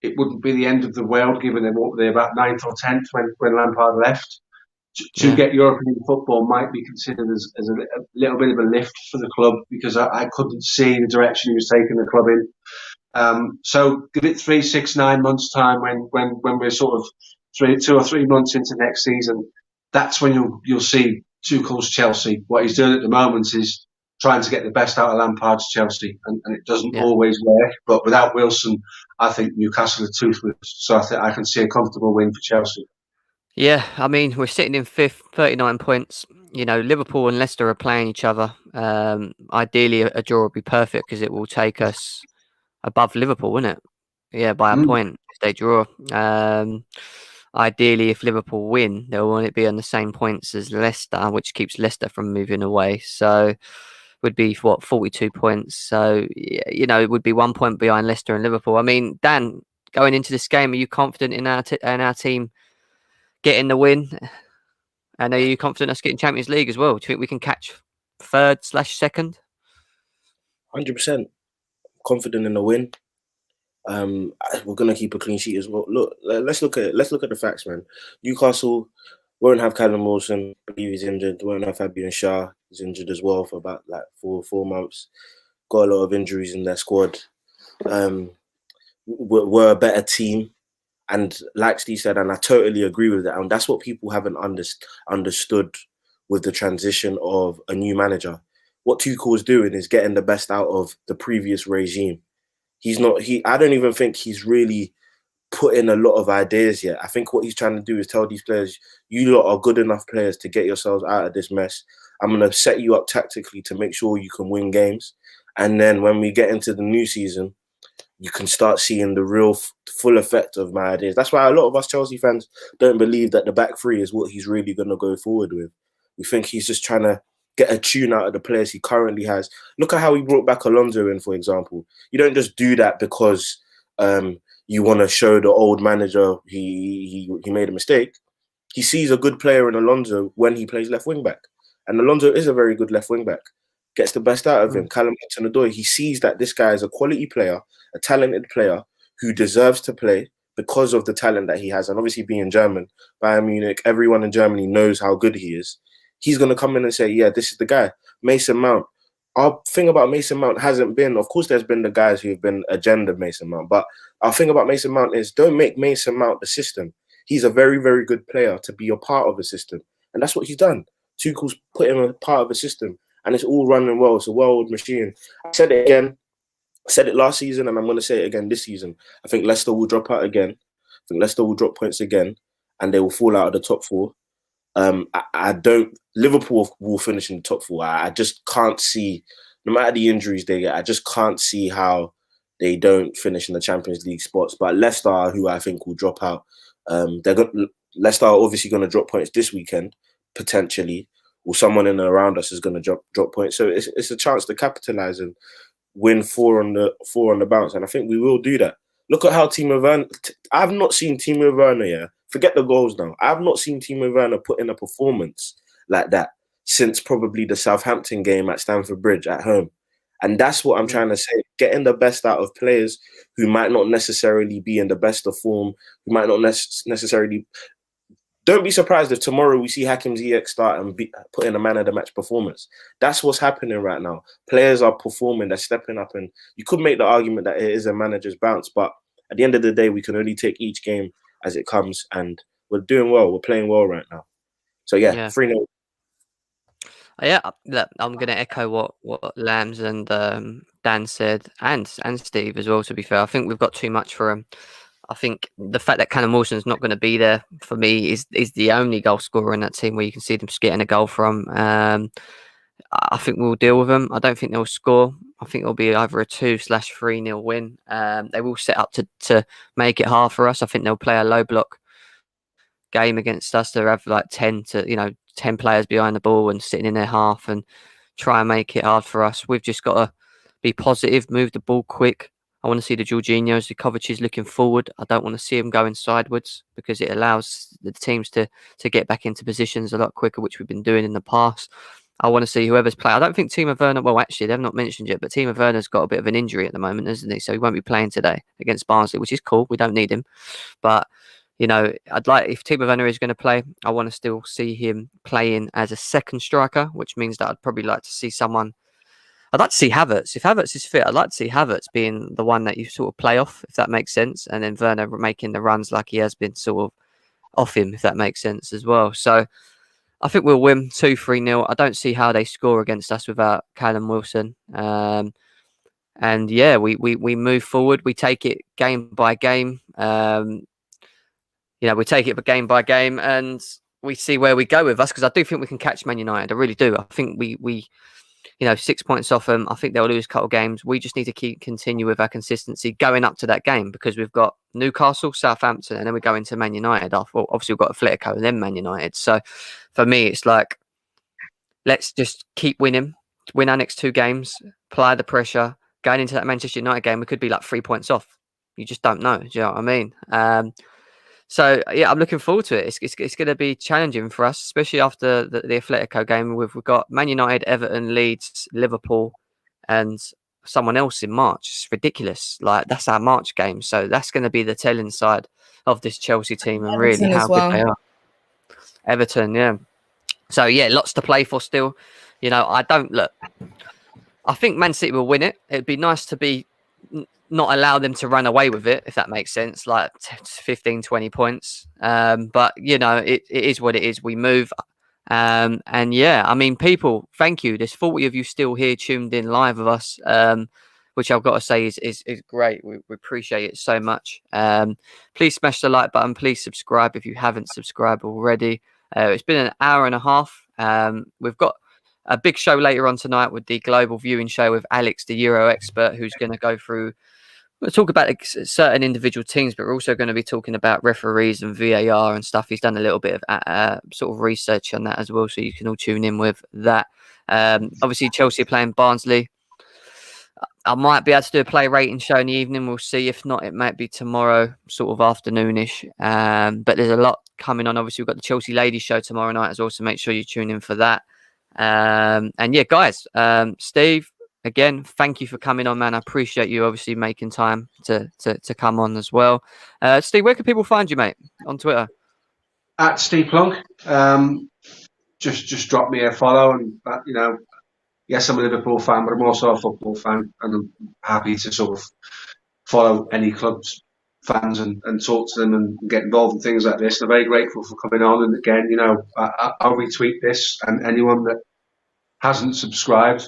It wouldn't be the end of the world given them what they're about 9th or 10th when Lampard left. To get European football might be considered as a little bit of a lift for the club, because I couldn't see the direction he was taking the club in. So give it 3, 6, 9 months time when we're sort of 2 or 3 months into next season. That's when you'll see Tuchel's Chelsea. What he's doing at the moment is trying to get the best out of Lampard's Chelsea, and it doesn't always work. But without Wilson, I think Newcastle are toothless. So I can see a comfortable win for Chelsea. Yeah, I mean, we're sitting in 5th, 39 points. You know, Liverpool and Leicester are playing each other. Ideally, a draw would be perfect because it will take us above Liverpool, wouldn't it? Yeah, by a point if they draw. Ideally, if Liverpool win, they'll want it be on the same points as Leicester, which keeps Leicester from moving away. So would be 42 points. So, you know, it would be 1 point behind Leicester and Liverpool. I mean, Dan, going into this game, are you confident in our team getting the win? And are you confident us getting Champions League as well? Do you think we can catch 3rd/2nd? 100%. confident in the win. We're gonna keep a clean sheet as well. Look, let's look at the facts, man. Newcastle won't have Callum Wilson. I believe he's injured. Won't have Fabian Shah. He's injured as well for about like four months. Got a lot of injuries in their squad. We're a better team, and like Steve said, and I totally agree with that. And that's what people haven't understood with the transition of a new manager. What Tuchel's doing is getting the best out of the previous regime. I don't even think he's really put in a lot of ideas yet. I think what he's trying to do is tell these players, you lot are good enough players to get yourselves out of this mess. I'm going to set you up tactically to make sure you can win games. And then when we get into the new season, you can start seeing the real full effect of my ideas. That's why a lot of us Chelsea fans don't believe that the back three is what he's really going to go forward with. We think he's just trying to get a tune out of the players he currently has. Look at how he brought back Alonso in, for example. You don't just do that because you want to show the old manager he made a mistake. He sees a good player in Alonso when he plays left wing back. And Alonso is a very good left wing back. Gets the best out of him. Callum Hudson-Odoi, he sees that this guy is a quality player, a talented player who deserves to play because of the talent that he has. And obviously being German, Bayern Munich, everyone in Germany knows how good he is. He's going to come in and say, yeah, this is the guy. Mason Mount. Our thing about Mason Mount hasn't been, of course, there's been the guys who've been agenda Mason Mount, but our thing about Mason Mount is don't make Mason Mount the system. He's a very, very good player to be a part of a system. And that's what he's done. Tuchel's put him a part of a system and it's all running well. It's a well-oiled machine. I said it again. I said it last season and I'm going to say it again this season. I think Leicester will drop out again. I think Leicester will drop points again and they will fall out of the top four. Liverpool will finish in the top four. I just can't see, no matter the injuries they get, I just can't see how they don't finish in the Champions League spots. But Leicester, who I think will drop out, Leicester are obviously going to drop points this weekend, potentially, or someone in and around us is going to drop points. So it's a chance to capitalise and win four on the bounce. And I think we will do that. Look at how Timo Werner, I've not seen Timo Werner, yeah. Forget the goals now. I've not seen Timo Werner put in a performance like that since probably the Southampton game at Stamford Bridge at home. And that's what I'm trying to say. Getting the best out of players who might not necessarily be in the best of form, who might not necessarily... Don't be surprised if tomorrow we see Hakim Ziyech start and put in a man of the match performance. That's what's happening right now. Players are performing, they're stepping up, and you could make the argument that it is a manager's bounce, but at the end of the day, we can only take each game as it comes, and we're doing well. We're playing well right now. So yeah. 3-0. Yeah, I'm going to echo what Lambs and Dan said, and Steve as well. To be fair, I think we've got too much for him. I think the fact that Callum Wilson's not going to be there for me is the only goal scorer in that team where you can see them getting a goal from. I think we'll deal with them. I don't think they'll score. I think it'll be either a 2/3-0 win. They will set up to make it hard for us. I think they'll play a low block game against us. They'll have like 10 players behind the ball and sitting in their half and try and make it hard for us. We've just got to be positive, move the ball quick. I want to see the Jorginhos, the Kovac's looking forward. I don't want to see them going sideways because it allows the teams to get back into positions a lot quicker, which we've been doing in the past. I want to see whoever's playing. I don't think Timo Werner, well, actually, they've not mentioned yet, but Timo Werner's got a bit of an injury at the moment, isn't he? So he won't be playing today against Barnsley, which is cool. We don't need him. But, I'd like, if Timo Werner is going to play, I want to still see him playing as a second striker, which means that I'd probably like to see someone. I'd like to see Havertz. If Havertz is fit, I'd like to see Havertz being the one that you sort of play off, if that makes sense. And then Werner making the runs like he has been sort of off him, if that makes sense as well. So I think we'll win 2-3-0. I don't see how they score against us without Callum Wilson. And yeah, we move forward. We take it game by game. We take it game by game and we see where we go with us, because I do think we can catch Man United. I really do. I think we 6 points off them. I think they'll lose a couple of games. We just need to continue with our consistency going up to that game, because we've got Newcastle, Southampton, and then we go into Man United. Obviously, we've got Atletico and then Man United. So for me, it's like, let's just keep winning, win our next 2 games, apply the pressure. Going into that Manchester United game, we could be like 3 points off. You just don't know. Do you know what I mean? So yeah, I'm looking forward to it. It's going to be challenging for us, especially after the Atletico game. We've got Man United, Everton, Leeds, Liverpool, and someone else in March. It's ridiculous. Like, that's our March game. So that's going to be the telling side of this Chelsea team and really Everton how as good they well. are. Everton, yeah. So, yeah, lots to play for still. You know, I think Man City will win it. It'd be nice to be not allow them to run away with it, if that makes sense, like 15, 20 points. But, you know, it is what it is. We move. And yeah, I mean, people, thank you. There's 40 of you still here tuned in live with us, which I've got to say is great. We appreciate it so much. Please smash the like button. Please subscribe if you haven't subscribed already. It's been an hour and a half. We've got a big show later on tonight with the global viewing show with Alex, the Euro expert, who's going to go through. We'll talk about certain individual teams, but we're also going to be talking about referees and VAR and stuff. He's done a little bit of sort of research on that as well, so you can all tune in with that. Obviously, Chelsea are playing Barnsley. I might be able to do a play rating show in the evening. We'll see. If not, it might be tomorrow, sort of afternoonish. But there's a lot coming on. Obviously, we've got the Chelsea Ladies show tomorrow night as well, so make sure you tune in for that. And yeah, guys, Steve, again, thank you for coming on, man. I appreciate you obviously making time to come on as well. Steve, where can people find you, mate? On Twitter? At Steve Plunk. Just drop me a follow, and you know, yes, I'm a Liverpool fan, but I'm also a football fan, and I'm happy to sort of follow any club's fans and talk to them and get involved in things like this. And I'm very grateful for coming on. And again, you know, I'll retweet this, and anyone that hasn't subscribed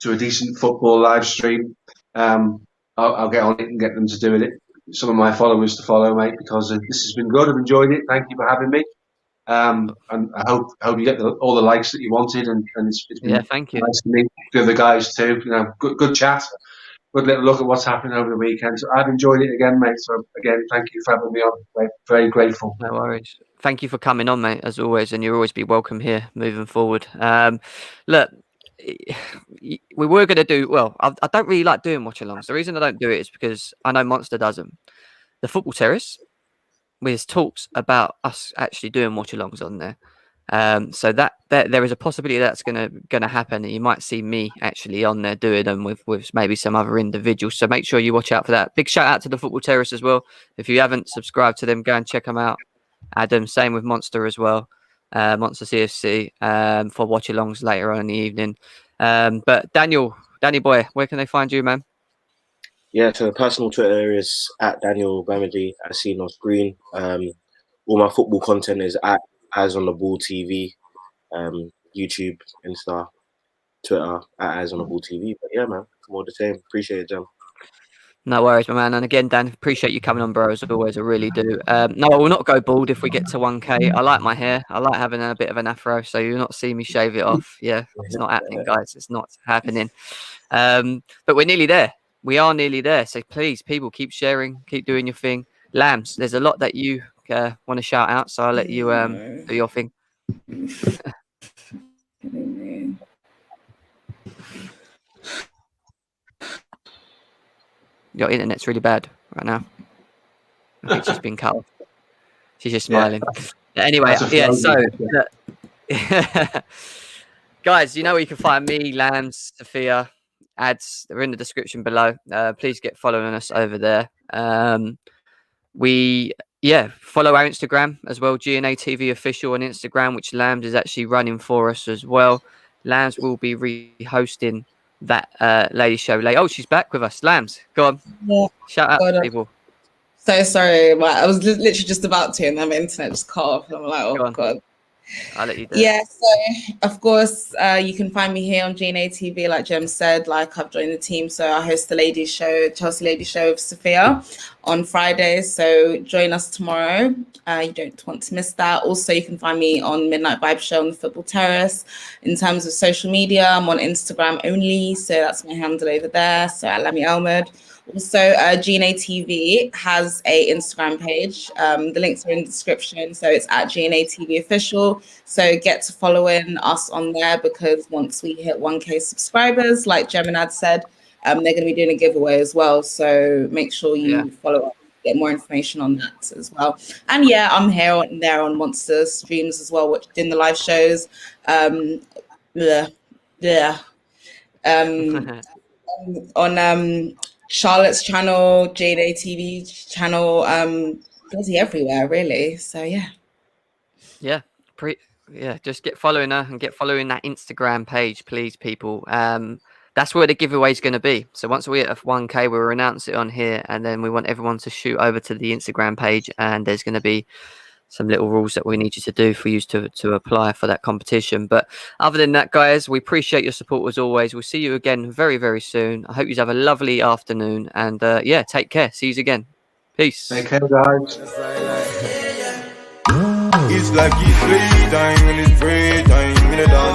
to a decent football live stream, I'll get on it and get them to do it. Some of my followers to follow, mate, because this has been good. I've enjoyed it. Thank you for having me. And I hope you get all the likes that you wanted, and it's been thank you. nice to meet the other guys too. You know, good chat, good little look at what's happening over the weekend. So I've enjoyed it again, mate. So again, thank you for having me on. Very grateful. No worries. Thank you for coming on, mate, as always, and you'll always be welcome here moving forward. Look, we were going to do well. I don't really like doing watch-alongs. The reason I don't do it is because I know Monster does them. The Football Terrace, there's talks about us actually doing watch-alongs on there. So that there is a possibility that's gonna happen, and you might see me actually on there doing them with maybe some other individuals. So make sure you watch out for that. Big shout out to the Football Terrace as well. If you haven't subscribed to them, go and check them out. Adam, same with Monster as well. Monster CFC for watch-alongs later on in the evening. But Danny boy, where can they find you, man? Yeah, so the personal Twitter is at Daniel Bamidi, as seen on screen. All my football content is at As on the Ball TV, YouTube, Insta, Twitter at As on the Ball TV. But yeah, man, more the same. Appreciate it, Jam. No worries, my man. And again, Dan, appreciate you coming on, bro, as always. I really do. No, I will not go bald if we get to 1K. I like my hair. I like having a bit of an afro, so you'll not see me shave it off. Yeah, it's not happening, guys. It's not happening. But we're nearly there. We are nearly there. So please, people, keep sharing, keep doing your thing. Lambs, there's a lot that you want to shout out, so I'll let you do your thing. Your internet's really bad right now. I think she's been cut off. She's just smiling. Yeah. Anyway, yeah, so guys, you know where you can find me, Lambs, Sophia. Ads, they're in the description below. Please get following us over there. Follow our Instagram as well, GNA TV official on Instagram, which Lambs is actually running for us as well. Lambs will be re-hosting that lady show later. Oh, she's back with us. Lambs, go on. Yeah. Shout out to people. So sorry, but I was literally just about to, and then my internet just cut off. I'm like, oh god. I'll let you do it. So of course you can find me here on GNA TV, like Jem said. Like, I've joined the team, so I host the ladies show, Chelsea Ladies Show with Sophia on Fridays. So join us tomorrow. You don't want to miss that. Also, you can find me on Midnight Vibe Show on the Football Terrace. In terms of social media, I'm on Instagram only, so that's my handle over there. So at Lami Elmud. Also, GNA TV has a Instagram page. The links are in the description. So it's at GNA TV official. So get to following us on there, because once we hit 1K subscribers, like Geminad said, they're going to be doing a giveaway as well. So make sure you follow up, get more information on that as well. And yeah, I'm here and there on Monster streams as well, doing the live shows. on Charlotte's channel, JDA TV channel, bloody everywhere, really. So yeah. Yeah, just get following her and get following that Instagram page, please, people. That's where the giveaway is going to be. So once we hit 1K, we'll announce it on here, and then we want everyone to shoot over to the Instagram page, and there's going to be some little rules that we need you to do for you to apply for that competition. But other than that, guys, we appreciate your support as always. We'll see you again very, very soon. I hope you have a lovely afternoon, and yeah, take care. See you again. Peace. Take care, guys. It's like it's playtime and it's free time in the dance.